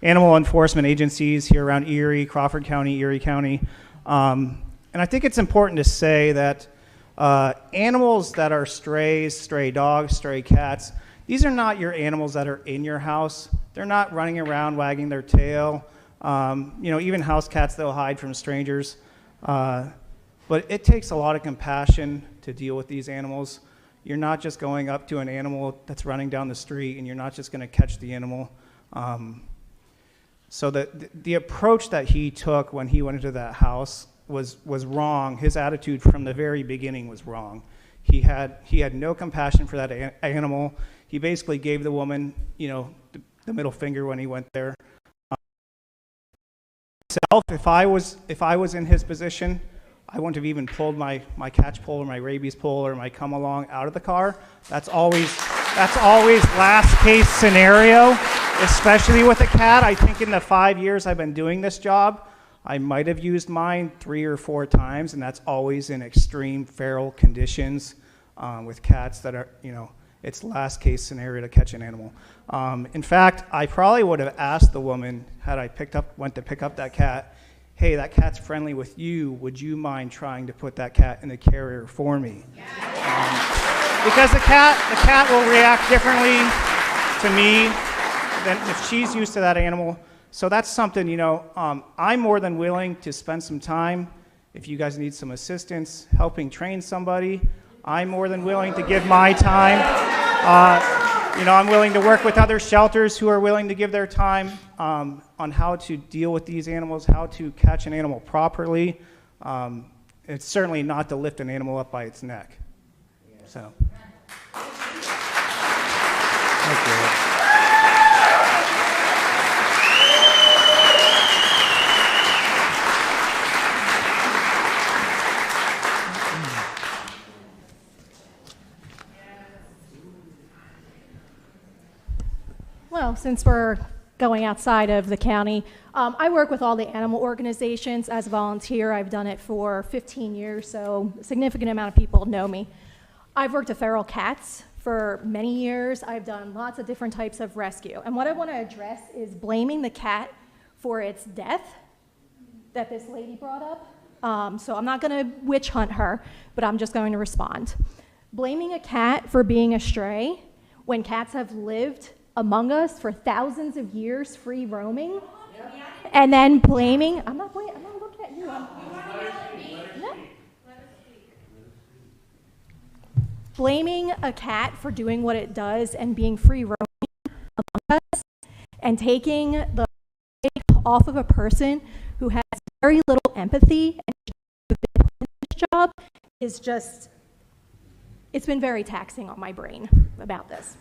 animal enforcement agencies here around Erie, Crawford County, Erie County. And I think it's important to say that animals that are strays, stray dogs, stray cats, these are not your animals that are in your house. They're not running around wagging their tail. Even house cats, they'll hide from strangers. But it takes a lot of compassion to deal with these animals. You're not just going up to an animal that's running down the street and you're not just going to catch the animal. So the approach that he took when he went into that house was wrong. His attitude from the very beginning was wrong. He had no compassion for that animal. He basically gave the woman, the middle finger when he went there. If I was in his position, I wouldn't have even pulled my catch pole or my rabies pole or my come along out of the car. That's always last case scenario. Especially with a cat. I think in the 5 years I've been doing this job, I might have used mine 3 or 4 times, and that's always in extreme feral conditions with cats that are, it's last case scenario to catch an animal. In fact, I probably would have asked the woman, had I went to pick up that cat, hey, that cat's friendly with you, would you mind trying to put that cat in the carrier for me? Because the cat will react differently to me than if she's used to that animal. So that's something, I'm more than willing to spend some time. If you guys need some assistance helping train somebody, I'm more than willing to give my time. I'm willing to work with other shelters who are willing to give their time on how to deal with these animals, how to catch an animal properly. It's certainly not to lift an animal up by its neck. So. Thank you. Well, since we're going outside of the county, I work with all the animal organizations as a volunteer. I've done it for 15 years, so a significant amount of people know me. I've worked with feral cats for many years. I've done lots of different types of rescue. And what I want to address is blaming the cat for its death that this lady brought up. So I'm not going to witch hunt her, but I'm just going to respond. Blaming a cat for being a stray when cats have lived among us for thousands of years, free roaming, and then blaming, I'm not looking at you. Blaming a cat for doing what it does and being free roaming among us and taking the weight off of a person who has very little empathy and this job is just, it's been very taxing on my brain about this.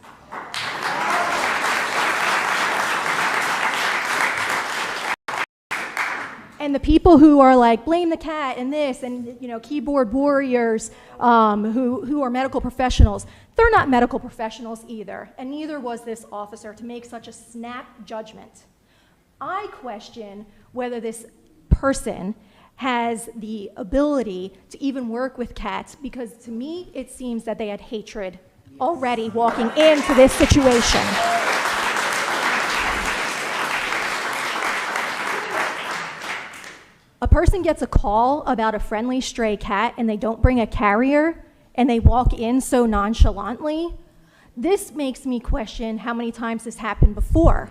And the people who are like, blame the cat and this, and keyboard warriors who are medical professionals, they're not medical professionals either, and neither was this officer to make such a snap judgment. I question whether this person has the ability to even work with cats, because to me it seems that they had hatred already walking into this situation. A person gets a call about a friendly stray cat and they don't bring a carrier and they walk in so nonchalantly. This makes me question how many times this happened before.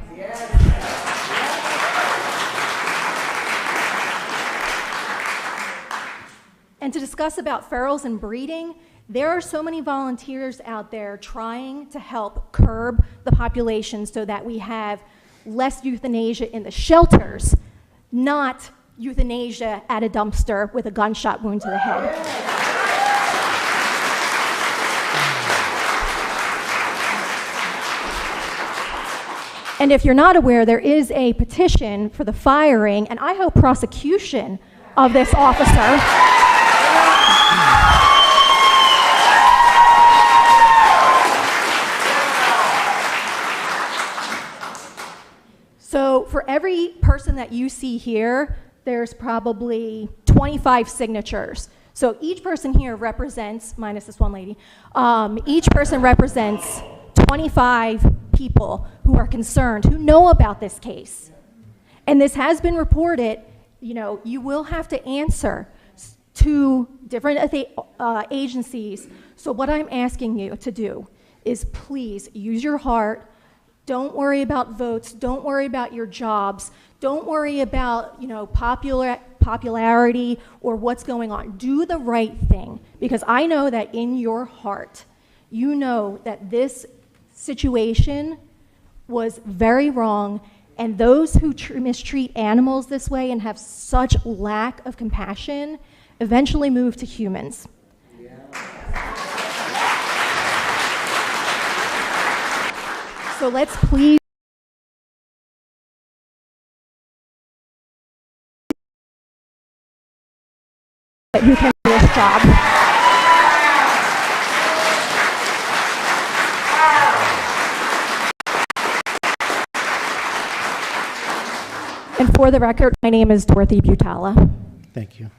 And to discuss about ferals and breeding, there are so many volunteers out there trying to help curb the population so that we have less euthanasia in the shelters, not euthanasia at a dumpster with a gunshot wound to the head. And if you're not aware, there is a petition for the firing, and I hope prosecution of this officer. So for every person that you see here, there's probably 25 signatures. So each person here represents, minus this one lady, each person represents 25 people who are concerned, who know about this case. And this has been reported. You will have to answer to different agencies. So what I'm asking you to do is please use your heart. Don't worry about votes. Don't worry about your jobs. Don't worry about, popularity or what's going on. Do the right thing, because I know that in your heart, you know that this situation was very wrong, and those who mistreat animals this way and have such lack of compassion eventually move to humans. So let's please who can do this job. And for the record, my name is Dorothy Butala. Thank you.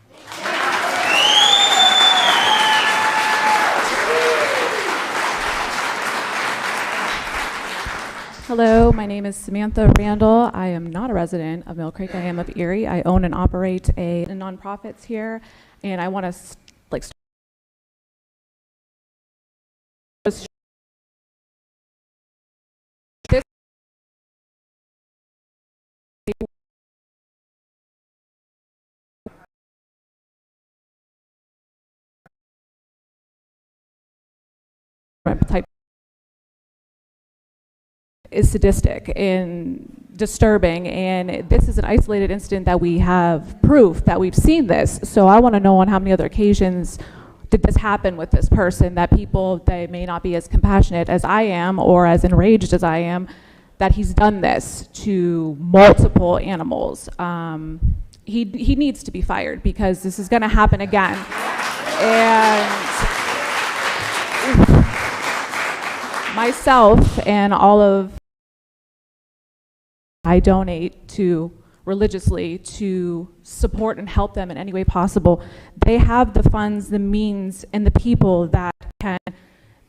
Hello, my name is Samantha Randall. I am not a resident of Mill Creek. I am of Erie. I own and operate a nonprofits here, and I want to this type is sadistic and disturbing, and this is an isolated incident that we have proof that we've seen this. So I want to know on how many other occasions did this happen with this person, that people, they may not be as compassionate as I am or as enraged as I am, that he's done this to multiple animals. He needs to be fired, because this is going to happen again. And myself and all of I donate to religiously to support and help them in any way possible. They have the funds, the means, and the people that can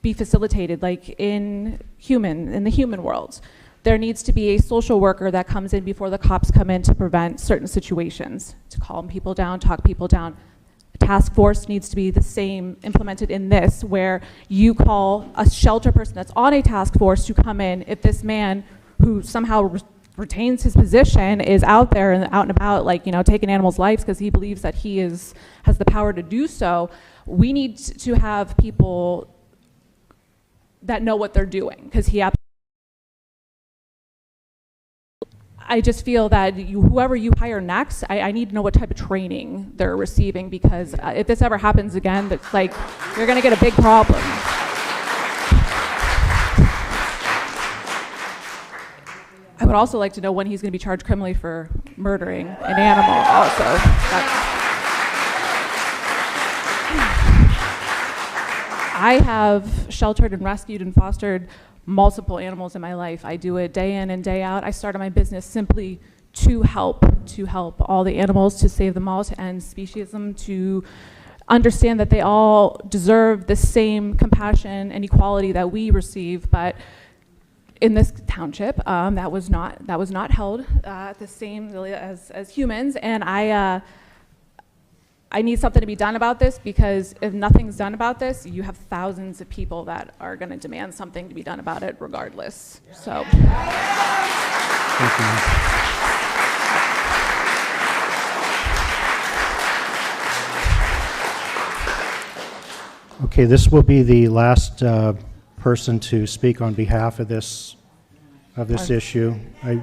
be facilitated, like in the human world. There needs to be a social worker that comes in before the cops come in to prevent certain situations, to calm people down, talk people down. A task force needs to be the same implemented in this, where you call a shelter person that's on a task force to come in if this man who somehow retains his position is out there and out and about, taking animals' lives because he believes that he has the power to do so. We need to have people that know what they're doing, because I just feel that whoever you hire next, I need to know what type of training they're receiving, because if this ever happens again, that's you're going to get a big problem. I would also like to know when he's going to be charged criminally for murdering an animal also. I have sheltered and rescued and fostered multiple animals in my life. I do it day in and day out. I started my business simply to help all the animals, to save them all, to end speciesism, to understand that they all deserve the same compassion and equality that we receive. But in this township, that was not held the same really as humans, and I need something to be done about this, because if nothing's done about this, you have thousands of people that are going to demand something to be done about it regardless. So. Thank you. Okay, this will be the last person to speak on behalf of this issue.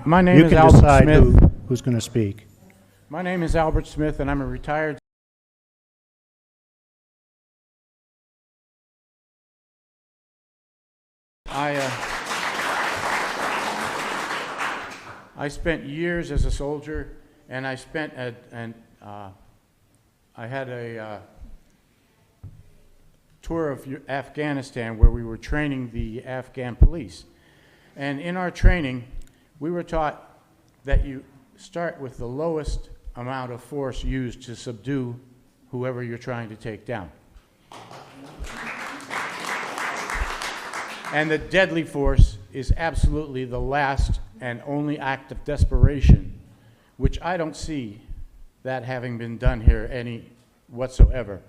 My name you is can Albert decide Smith. who's going to speak. My name is Albert Smith, and I'm a retired I spent years as a soldier, and I had a tour of Afghanistan where we were training the Afghan police. And in our training, we were taught that you start with the lowest amount of force used to subdue whoever you're trying to take down. And the deadly force is absolutely the last and only act of desperation, which I don't see that having been done here any whatsoever.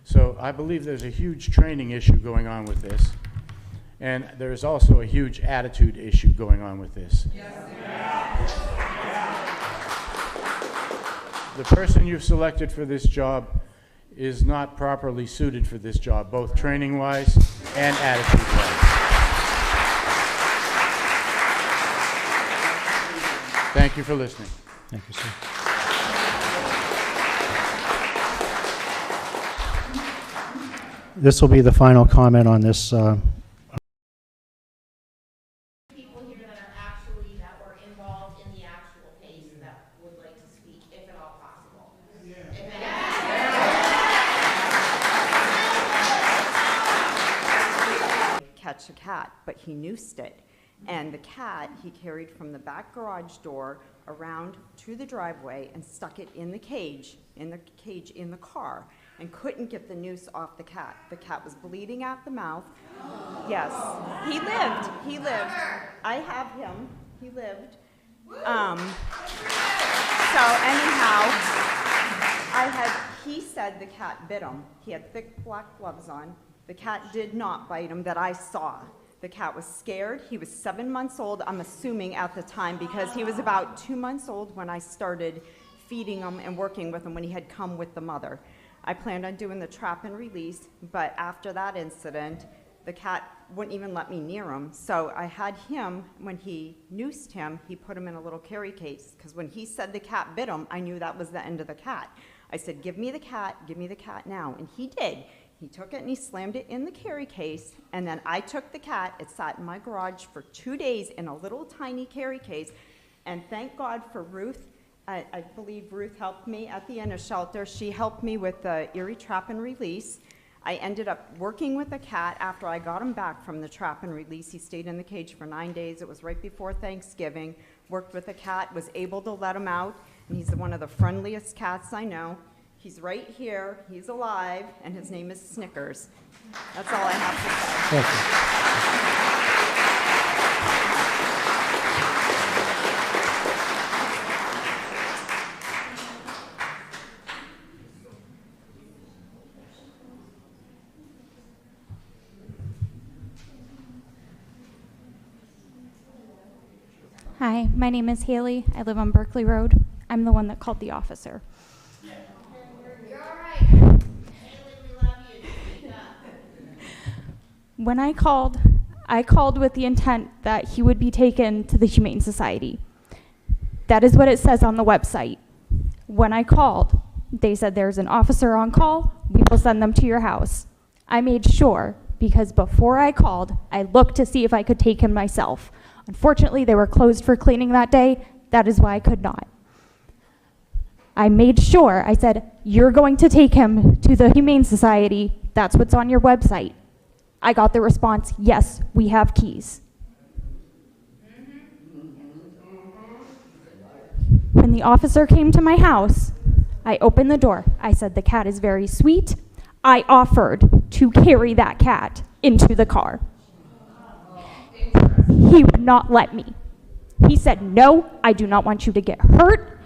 So I believe there's a huge training issue going on with this, and there's also a huge attitude issue going on with this. The person you've selected for this job is not properly suited for this job, both training-wise and attitude-wise. Thank you for listening. Thank you, sir. This will be the final comment on this. People here that were involved in the actual case that would like to speak, if at all possible. Catch a cat, but he noosed it. And the cat he carried from the back garage door around to the driveway and stuck it in the cage in the car, and couldn't get the noose off the cat. The cat was bleeding at the mouth. Yes, he lived. I have him. He lived. So anyhow, he said the cat bit him. He had thick black gloves on. The cat did not bite him that I saw. The cat was scared. He was 7 months old, I'm assuming at the time, because he was about 2 months old when I started feeding him and working with him when he had come with the mother. I planned on doing the trap and release, but after that incident, the cat wouldn't even let me near him. So I had him, when he noosed him, he put him in a little carry case, because when he said the cat bit him, I knew that was the end of the cat. I said, give me the cat now, and he did. He took it and he slammed it in the carry case, and then I took the cat. It sat in my garage for 2 days in a little tiny carry case, and thank God for Ruth. I believe Ruth helped me at the Inner Shelter. She helped me with the Erie Trap and Release. I ended up working with the cat after I got him back from the trap and release. He stayed in the cage for 9 days. It was right before Thanksgiving. Worked with the cat, was able to let him out, and he's one of the friendliest cats I know. He's right here, he's alive, and his name is Snickers. That's all I have to say. Thank you. Hi, my name is Haley. I live on Berkeley Road. I'm the one that called the officer. You're all right. Haley, we love you. Speak up. When I called with the intent that he would be taken to the Humane Society. That is what it says on the website. When I called, they said there's an officer on call. We will send them to your house. I made sure, because before I called, I looked to see if I could take him myself. Unfortunately, they were closed for cleaning that day. That is why I could not. I made sure, I said, you're going to take him to the Humane Society. That's what's on your website. I got the response, yes, we have keys. When the officer came to my house, I opened the door. I said, the cat is very sweet. I offered to carry that cat into the car. He would not let me. He said, no, I do not want you to get hurt,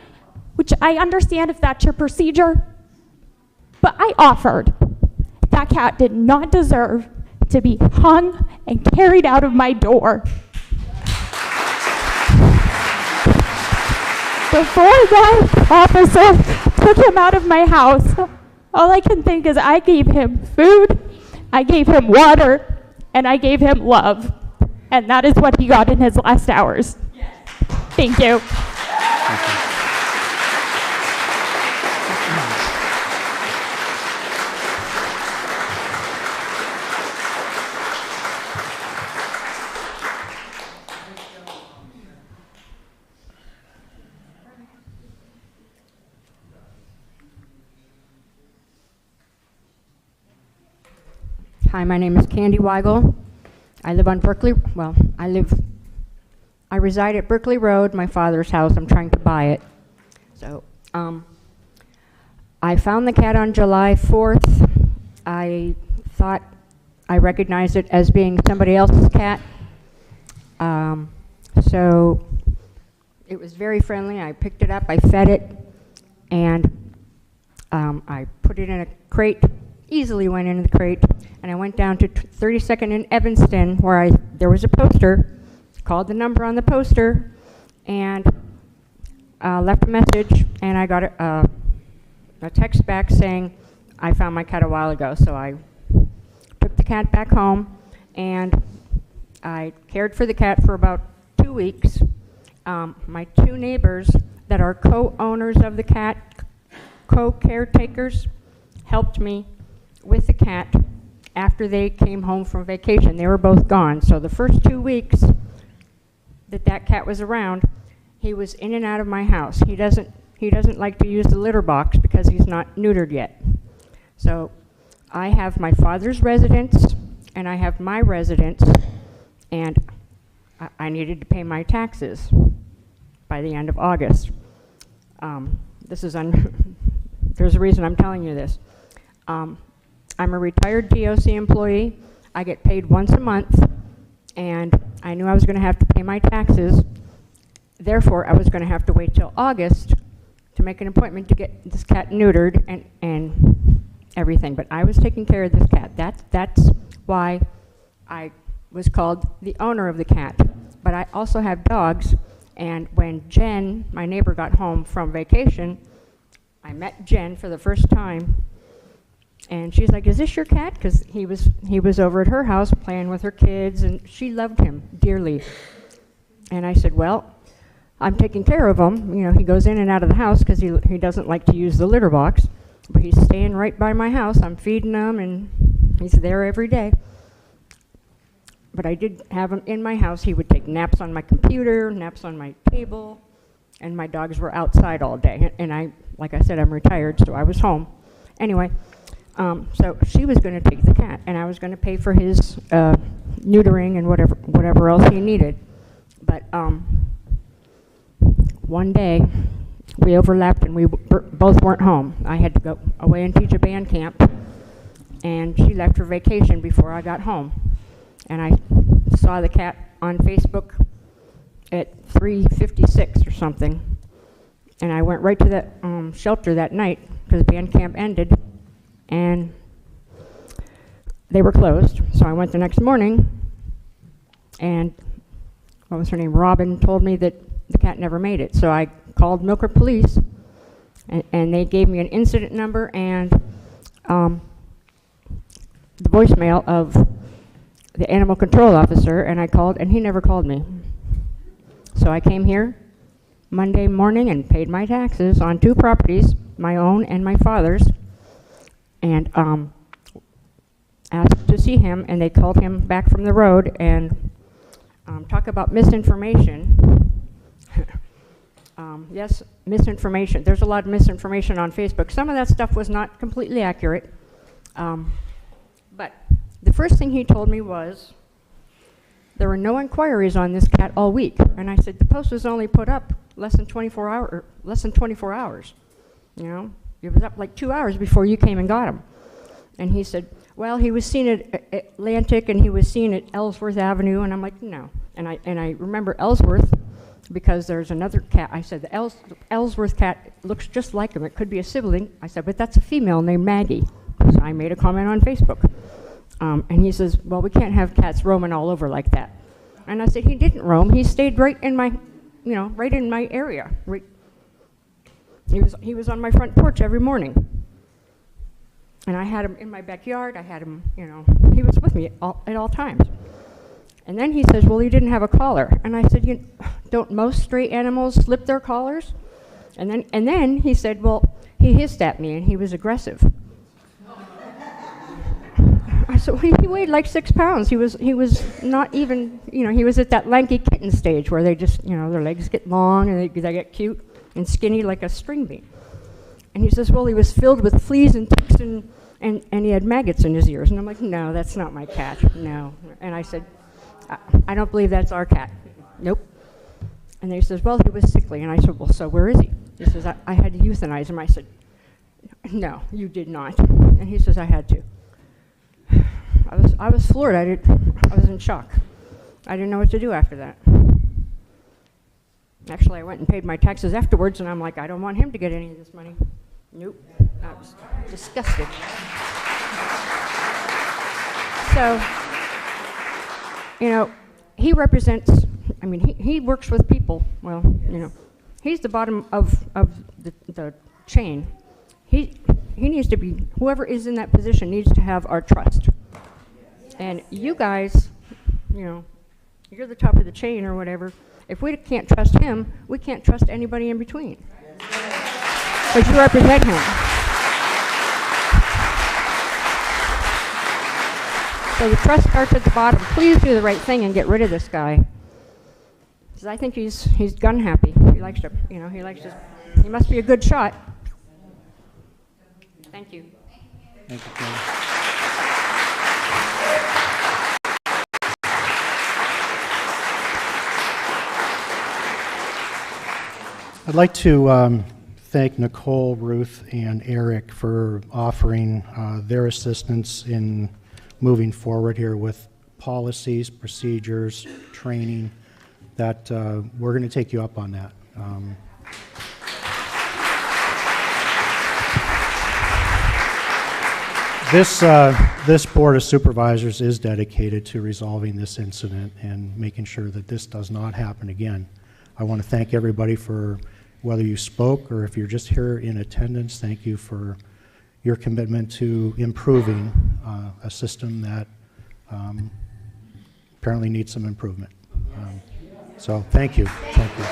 which I understand if that's your procedure, but I offered. That cat did not deserve to be hung and carried out of my door. Before that officer took him out of my house, all I can think is I gave him food, I gave him water, and I gave him love. And that is what he got in his last hours. Yes. Thank you. Hi, my name is Candy Weigel. I live on Berkeley, I reside at Berkeley Road, my father's house. I'm trying to buy it. So, I found the cat on July 4th. I thought I recognized it as being somebody else's cat. So, it was very friendly. I picked it up, I fed it, and I put it in a crate, easily went into the crate, and I went down to 32nd and Evanston where there was a poster, called the number on the poster, and left a message, and I got a text back saying, I found my cat a while ago. So I took the cat back home, and I cared for the cat for about 2 weeks. My two neighbors that are co-owners of the cat, co-caretakers, helped me with the cat after they came home from vacation. They were both gone. So the first 2 weeks that cat was around, he was in and out of my house. He doesn't like to use the litter box because he's not neutered yet. So I have my father's residence and I have my residence, and I needed to pay my taxes by the end of August. There's a reason I'm telling you this. I'm a retired DOC employee. I get paid once a month, and I knew I was going to have to pay my taxes. Therefore, I was going to have to wait till August to make an appointment to get this cat neutered and everything. But I was taking care of this cat. That's why I was called the owner of the cat. But I also have dogs, and when Jen, my neighbor, got home from vacation, I met Jen for the first time. And she's like, is this your cat? Because he was over at her house playing with her kids, and she loved him dearly. And I said, well, I'm taking care of him. You know, he goes in and out of the house because he doesn't like to use the litter box. But he's staying right by my house. I'm feeding him, and he's there every day. But I did have him in my house. He would take naps on my computer, naps on my table, and my dogs were outside all day. And like I said, I'm retired, so I was home. Anyway. So she was going to take the cat, and I was going to pay for his neutering and whatever else he needed. But one day, we overlapped, and we both weren't home. I had to go away and teach a band camp, and she left for vacation before I got home. And I saw the cat on Facebook at 3:56 or something, and I went right to that shelter that night because band camp ended. And they were closed, so I went the next morning, and what was her name? Robin told me that the cat never made it. So I called Milford Police, and they gave me an incident number and the voicemail of the animal control officer, and I called, and he never called me. So I came here Monday morning and paid my taxes on 2 properties, my own and my father's, and asked to see him, and they called him back from the road, and talk about misinformation. Yes, misinformation. There's a lot of misinformation on Facebook. Some of that stuff was not completely accurate. But the first thing he told me was, there were no inquiries on this cat all week. And I said, the post was only put up less than 24 hours. You know, it was up like 2 hours before you came and got him. And he said, well, he was seen at Atlantic and he was seen at Ellsworth Avenue. And I'm like, no. And I remember Ellsworth because there's another cat. I said, the Ellsworth cat looks just like him. It could be a sibling. I said, but that's a female named Maggie. So I made a comment on Facebook. And he says, well, we can't have cats roaming all over like that. And I said, he didn't roam. He stayed right in my, you know, right in my area. Right. He was on my front porch every morning. And I had him in my backyard. I had him, you know, he was with me at all times. And then he says, well, he didn't have a collar. And I said, don't most stray animals slip their collars? And then he said, well, he hissed at me and he was aggressive. I said, well, he weighed like 6 pounds. He was not even, you know, he was at that lanky kitten stage where they just, you know, their legs get long and they get cute and skinny like a string bean. And he says, well, he was filled with fleas and ticks and he had maggots in his ears. And I'm like, no, that's not my cat, no. And I said, I don't believe that's our cat. Nope. And he says, well, he was sickly. And I said, well, so where is he? He says, I had to euthanize him. I said, no, you did not. And he says, I had to. I was floored. I was in shock. I didn't know what to do after that. Actually, I went and paid my taxes afterwards, and I'm like, I don't want him to get any of this money. Nope. I was disgusted. So, you know, he represents, I mean, he works with people. Well, you know, he's the bottom of the chain. He needs to be, whoever is in that position needs to have our trust. And you guys, you know, you're the top of the chain or whatever. If we can't trust him, we can't trust anybody in between. But you represent him. So the trust starts at the bottom. Please do the right thing and get rid of this guy. Because I think he's gun happy. He likes to, you know, he must be a good shot. Thank you. Thank you, Kelly. I'd like to thank Nicole, Ruth, and Eric for offering their assistance in moving forward here with policies, procedures, training, that we're going to take you up on that. This Board of Supervisors is dedicated to resolving this incident and making sure that this does not happen again. I want to thank everybody for, whether you spoke or if you're just here in attendance, thank you for your commitment to improving a system that apparently needs some improvement. So thank you. Thank you.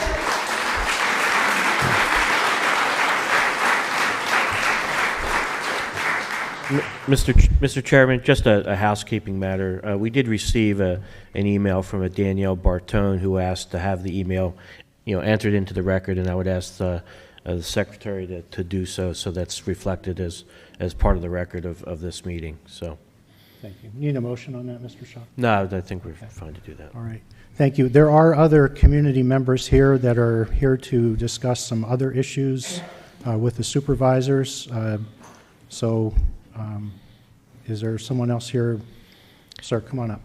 Mr. Chairman, just a housekeeping matter. We did receive an email from a Danielle Bartone who asked to have the email, entered into the record, and I would ask the secretary to do so that's reflected as part of the record of this meeting. So, thank you. Need a motion on that, Mr. Shaw? No, I think we're fine to do that. All right. Thank you. There are other community members here that are here to discuss some other issues with the supervisors. Is there someone else here? Sir, come on up.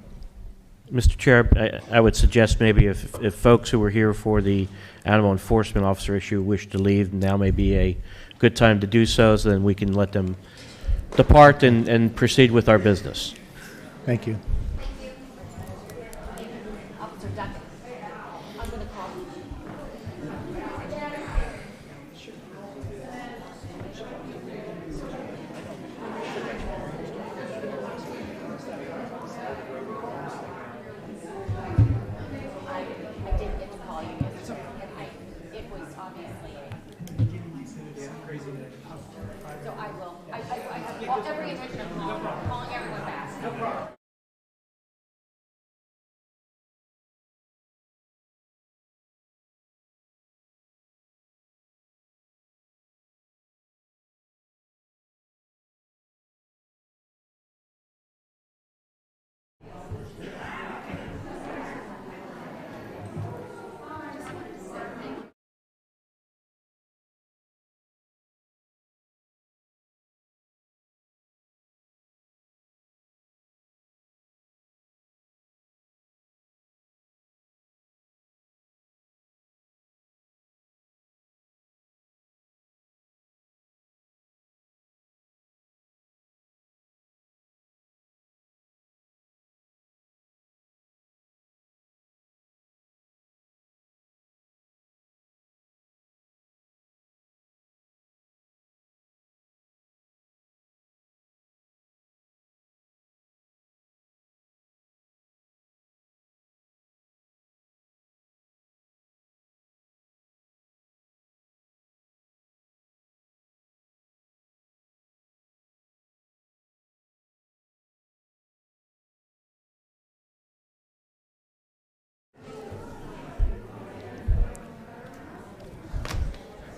Mr. Chair, I would suggest maybe if folks who were here for the animal enforcement officer issue wish to leave, now may be a good time to do so then we can let them depart and proceed with our business. Thank you. Every intention of calling everyone back. No problem.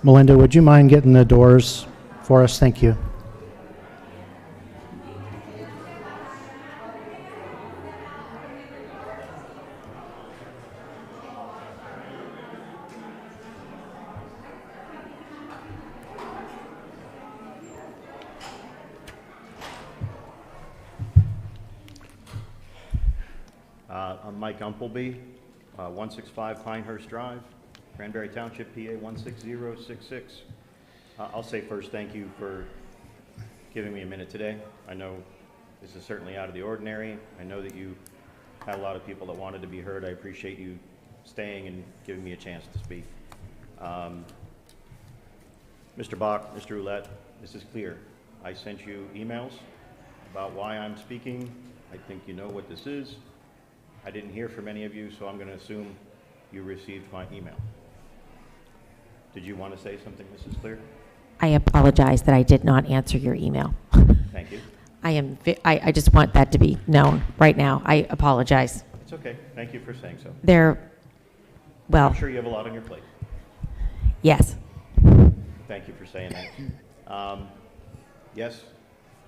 Melinda, would you mind getting the doors for us? Thank you. I'm Mike Umpleby, 165 Pinehurst Drive, Cranberry Township, PA 16066. I'll say first thank you for giving me a minute today. I know this is certainly out of the ordinary. I know that you had a lot of people that wanted to be heard. I appreciate you staying and giving me a chance to speak. Mr. Bach, Mr. Roulette, this is clear. I sent you emails about why I'm speaking. I think you know what this is. I didn't hear from any of you, so I'm going to assume you received my email. Did you want to say something, Mrs. Clear? I apologize that I did not answer your email. Thank you. I just want that to be known right now. I apologize. It's okay. Thank you for saying so. Well, I'm sure you have a lot on your plate. yes. Thank you for saying that. Yes,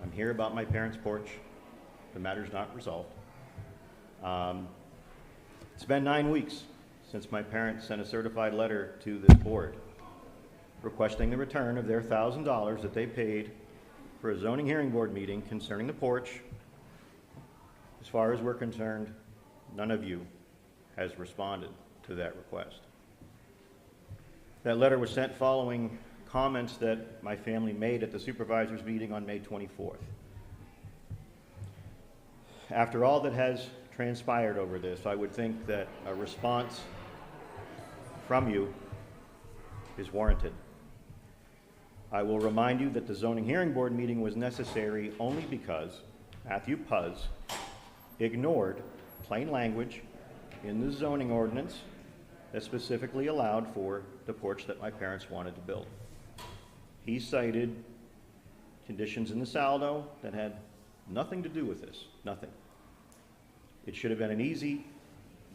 I'm here about my parents' porch. The matter's not resolved. It's been 9 weeks since my parents sent a certified letter to this board requesting the return of their $1,000 that they paid for a zoning hearing board meeting concerning the porch. As far as we're concerned, none of you has responded to that request. That letter was sent following comments that my family made at the supervisors meeting on May 24th. After all that has transpired over this, I would think that a response from you is warranted. I will remind you that the zoning hearing board meeting was necessary only because Matthew Puz ignored plain language in the zoning ordinance that specifically allowed for the porch that my parents wanted to build. He cited conditions in the saldo that had nothing to do with this, nothing. It should have been an easy,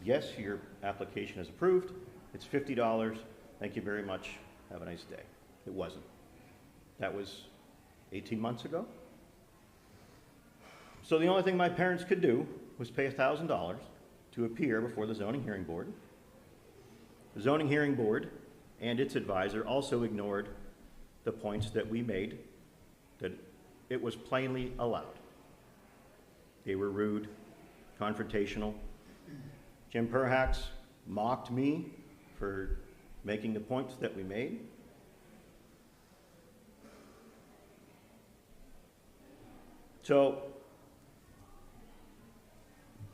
yes, your application is approved, it's $50, thank you very much, have a nice day. It wasn't. That was 18 months ago. So the only thing my parents could do was pay $1,000 to appear before the zoning hearing board. The zoning hearing board and its advisor also ignored the points that we made, that it was plainly allowed. They were rude, confrontational. Jim Perhax mocked me for making the points that we made. So,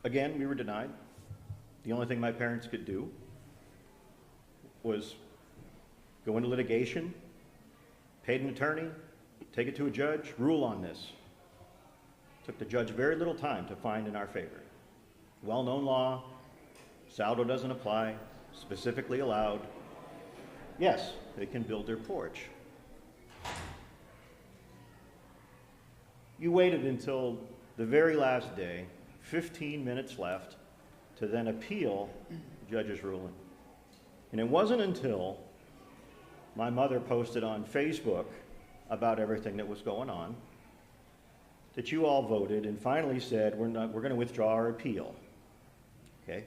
again, we were denied. The only thing my parents could do was go into litigation, paid an attorney, take it to a judge, rule on this. Took the judge very little time to find in our favor. Well-known law, saldo doesn't apply, specifically allowed. Yes, they can build their porch. You waited until the very last day, 15 minutes left, to then appeal the judge's ruling. And it wasn't until my mother posted on Facebook about everything that was going on that you all voted and finally said, we're going to withdraw our appeal. Okay?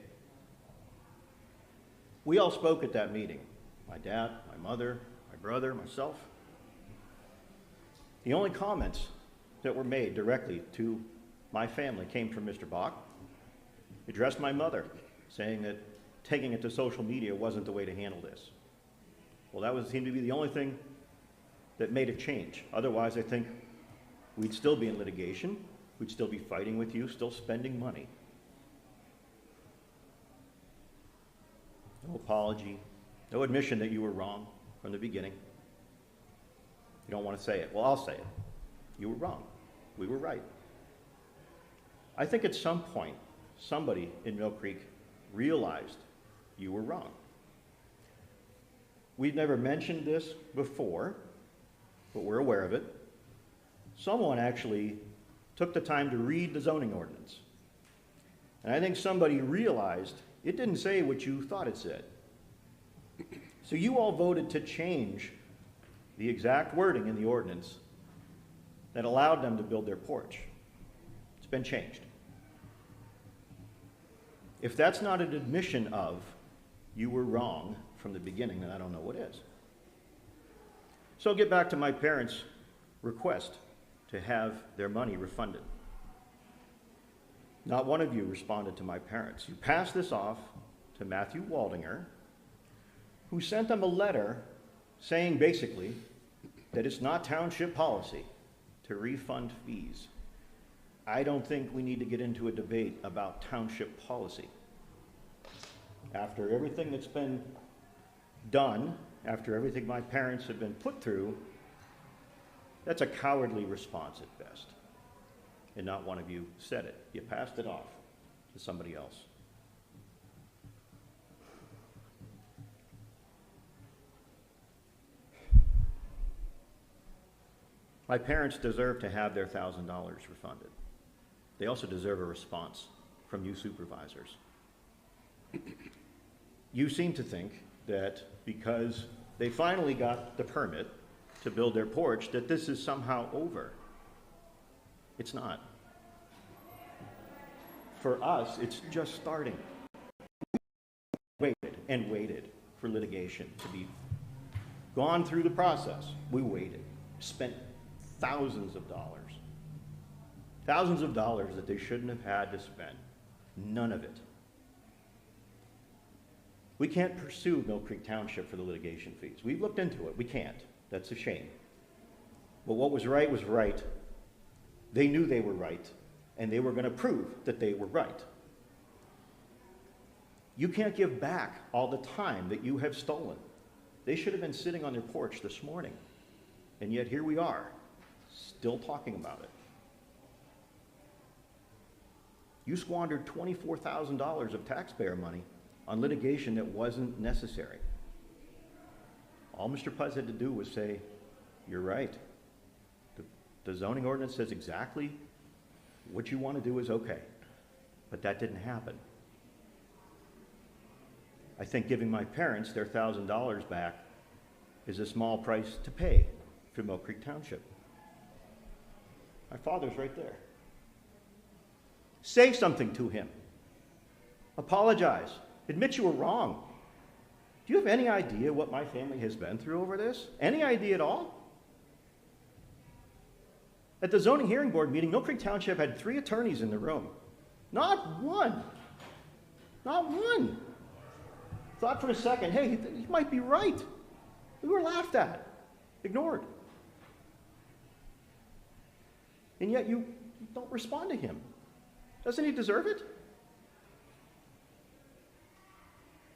We all spoke at that meeting. My dad, my mother, my brother, myself. The only comments that were made directly to my family came from Mr. Bach. He addressed my mother, saying that taking it to social media wasn't the way to handle this. Well, that seemed to be the only thing that made a change. Otherwise, I think we'd still be in litigation. We'd still be fighting with you, still spending money. No apology, no admission that you were wrong from the beginning. You don't want to say it. Well, I'll say it. You were wrong. We were right. I think at some point, somebody in Mill Creek realized you were wrong. We've never mentioned this before, but we're aware of it. Someone actually took the time to read the zoning ordinance. And I think somebody realized it didn't say what you thought it said. So you all voted to change the exact wording in the ordinance that allowed them to build their porch. It's been changed. If that's not an admission of you were wrong from the beginning, then I don't know what is. So I'll get back to my parents' request to have their money refunded. Not one of you responded to my parents. You passed this off to Matthew Waldinger, who sent them a letter saying basically that it's not township policy to refund fees. I don't think we need to get into a debate about township policy. After everything that's been done, after everything my parents have been put through, that's a cowardly response at best. And not one of you said it. You passed it off to somebody else. My parents deserve to have their $1,000 refunded. They also deserve a response from you supervisors. You seem to think that because they finally got the permit to build their porch, that this is somehow over. It's not. For us, it's just starting. We waited and waited for litigation to be gone through the process. We waited, spent thousands of dollars that they shouldn't have had to spend. None of it. We can't pursue Mill Creek Township for the litigation fees. We've looked into it. We can't. That's a shame. But what was right was right. They knew they were right, and they were going to prove that they were right. You can't give back all the time that you have stolen. They should have been sitting on their porch this morning, and yet here we are, still talking about it. You squandered $24,000 of taxpayer money on litigation that wasn't necessary. All Mr. Puzz had to do was say, you're right. The zoning ordinance says exactly what you want to do is okay, but that didn't happen. I think giving my parents their $1,000 back is a small price to pay for Mill Creek Township. My father's right there. Say something to him. Apologize. Admit you were wrong. Do you have any idea what my family has been through over this? Any idea at all? At the zoning hearing board meeting, Mill Creek Township had 3 attorneys in the room. Not one. Not one. Thought for a second, hey, he might be right. We were laughed at, ignored. And yet you don't respond to him. Doesn't he deserve it?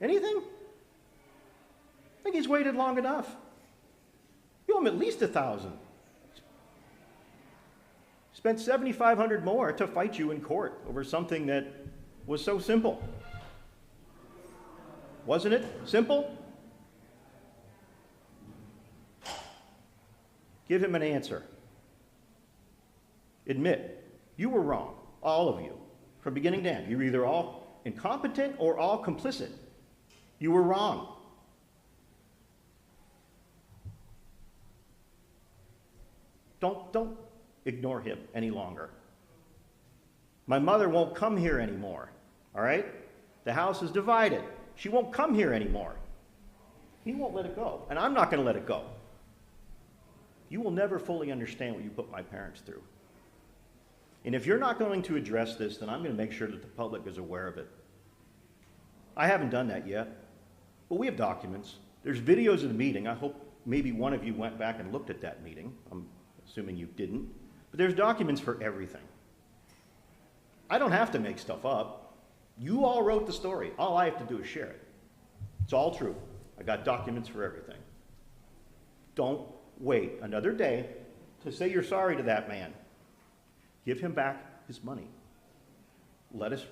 Anything? I think he's waited long enough. You owe him at least $1,000. Spent $7,500 more to fight you in court over something that was so simple. Wasn't it simple? Give him an answer. Admit, you were wrong, all of you, from beginning to end. You're either all incompetent or all complicit. You were wrong. Don't ignore him any longer. My mother won't come here anymore, all right? The house is divided. She won't come here anymore. He won't let it go, and I'm not going to let it go. You will never fully understand what you put my parents through. And if you're not going to address this, then I'm going to make sure that the public is aware of it. I haven't done that yet, but we have documents. There's videos of the meeting. I hope maybe one of you went back and looked at that meeting. I'm assuming you didn't. But there's documents for everything. I don't have to make stuff up. You all wrote the story. All I have to do is share it. It's all true. I got documents for everything. Don't wait another day to say you're sorry to that man. Give him back his money. Let us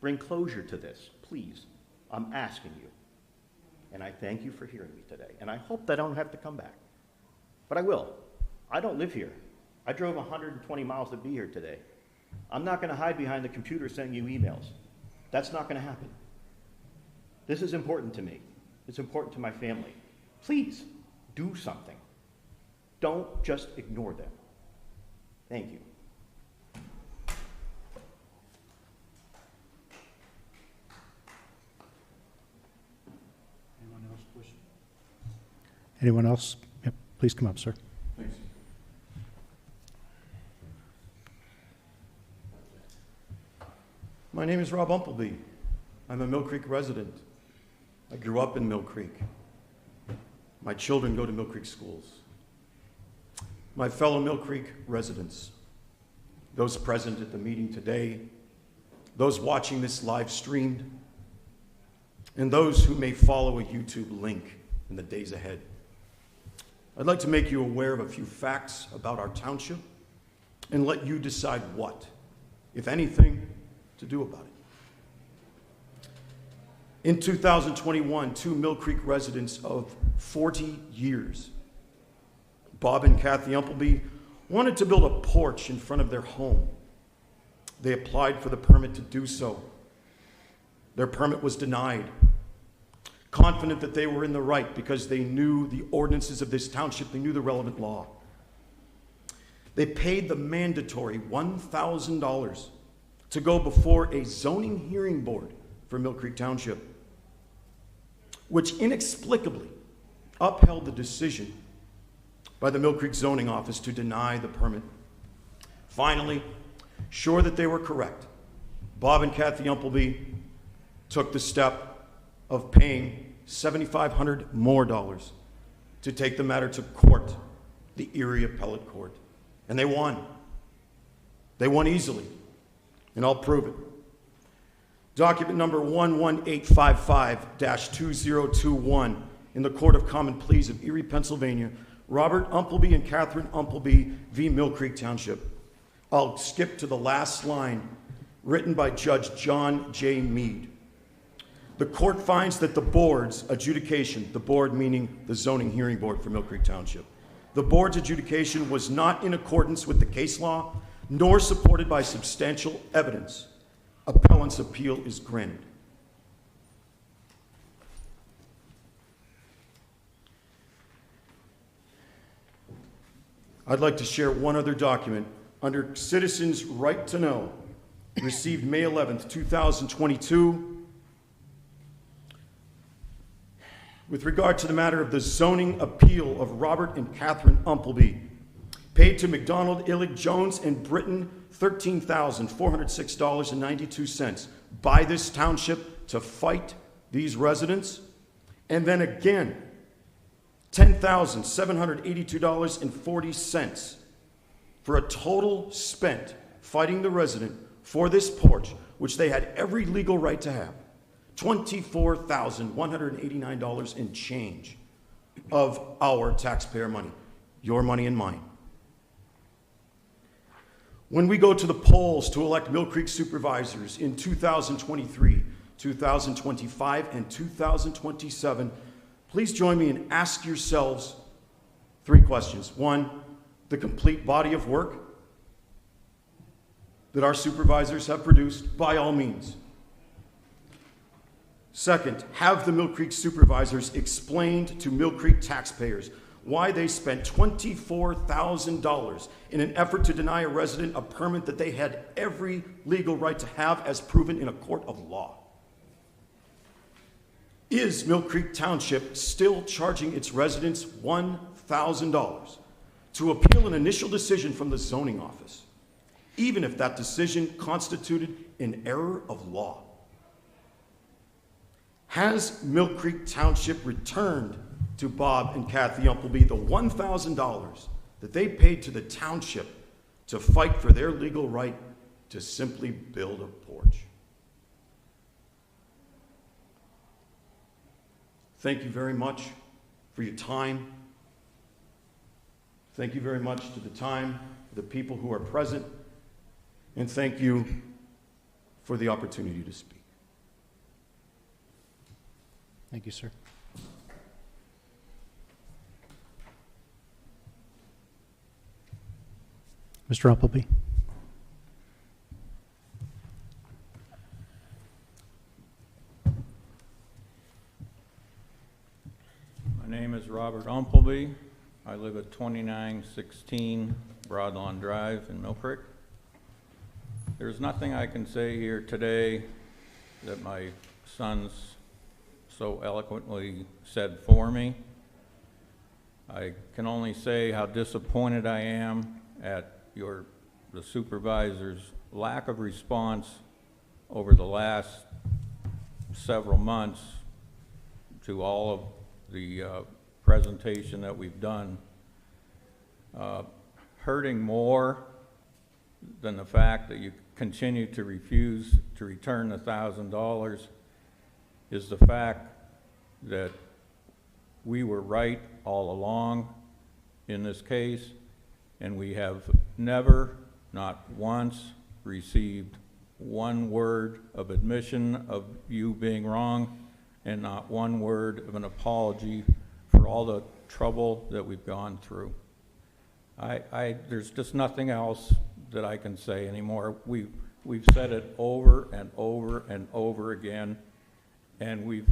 bring closure to this, please. I'm asking you. And I thank you for hearing me today. And I hope that I don't have to come back. But I will. I don't live here. I drove 120 miles to be here today. I'm not going to hide behind the computer sending you emails. That's not going to happen. This is important to me. It's important to my family. Please, do something. Don't just ignore them. Thank you. Anyone else? Yep, please come up, sir. Thanks. My name is Rob Umpleby. I'm a Mill Creek resident. I grew up in Mill Creek. My children go to Mill Creek schools. My fellow Mill Creek residents, those present at the meeting today, those watching this live streamed, and those who may follow a YouTube link in the days ahead. I'd like to make you aware of a few facts about our township and let you decide what, if anything, to do about it. In 2021, two Mill Creek residents of 40 years, Bob and Kathy Umpleby, wanted to build a porch in front of their home. They applied for the permit to do so. Their permit was denied, confident that they were in the right because they knew the ordinances of this township, they knew the relevant law. They paid the mandatory $1,000 to go before a zoning hearing board for Mill Creek Township, which inexplicably upheld the decision by the Mill Creek zoning office to deny the permit. Finally, sure that they were correct, Bob and Kathy Umpleby took the step of paying $7,500 more to take the matter to court, the Erie Appellate Court. And they won. They won easily, and I'll prove it. Document number 11855-2021 in the Court of Common Pleas of Erie, Pennsylvania, Robert Umpleby and Catherine Umpleby v. Mill Creek Township. I'll skip to the last line, written by Judge John J. Mead. The court finds that the board's adjudication, the board meaning the zoning hearing board for Mill Creek Township, the board's adjudication was not in accordance with the case law, nor supported by substantial evidence. Appellant's appeal is granted. I'd like to share one other document under Citizens' Right to Know, received May 11th, 2022, with regard to the matter of the zoning appeal of Robert and Catherine Umpleby, paid to McDonald, Illig, Jones, and Britton $13,406.92 by this township to fight these residents, and then again $10,782.40 for a total spent fighting the resident for this porch, which they had every legal right to have, $24,189 and change of our taxpayer money, your money and mine. When we go to the polls to elect Mill Creek supervisors in 2023, 2025, and 2027, please join me and ask yourselves three questions. One, the complete body of work that our supervisors have produced, by all means. Second, have the Mill Creek supervisors explained to Mill Creek taxpayers why they spent $24,000 in an effort to deny a resident a permit that they had every legal right to have as proven in a court of law. Is Mill Creek Township still charging its residents $1,000 to appeal an initial decision from the zoning office, even if that decision constituted an error of law? Has Mill Creek Township returned to Bob and Kathy Umpleby the $1,000 that they paid to the township to fight for their legal right to simply build a porch? Thank you very much for your time. Thank you very much to the time, the people who are present, and thank you for the opportunity to speak. Thank you, sir. Mr. Umpleby. My name is Robert Umpleby. 2916 Broadlawn Drive in Mill Creek. There's nothing I can say here today that my sons so eloquently said for me. I can only say how disappointed I am at the supervisor's lack of response over the last several months to all of the presentation that we've done. Hurting more than the fact that you continue to refuse to return the $1,000 is the fact that we were right all along in this case, and we have never, not once, received one word of admission of you being wrong, and not one word of an apology for all the trouble that we've gone through. There's just nothing else that I can say anymore. We've said it over and over and over again, and we've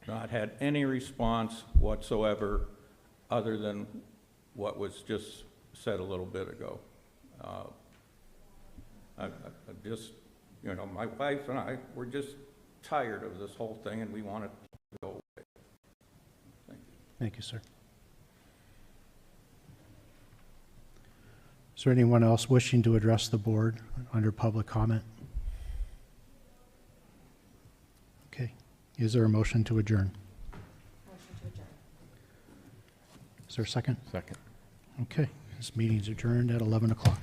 not had any response whatsoever other than what was just said a little bit ago. I just, you know, my wife and I, we're just tired of this whole thing, and we want it to go away. Thank you. Thank you, sir. Is there anyone else wishing to address the board under public comment? Okay. Is there a motion to adjourn? Motion to adjourn. Is there a second? Second. Okay. This meeting is adjourned at 11 o'clock.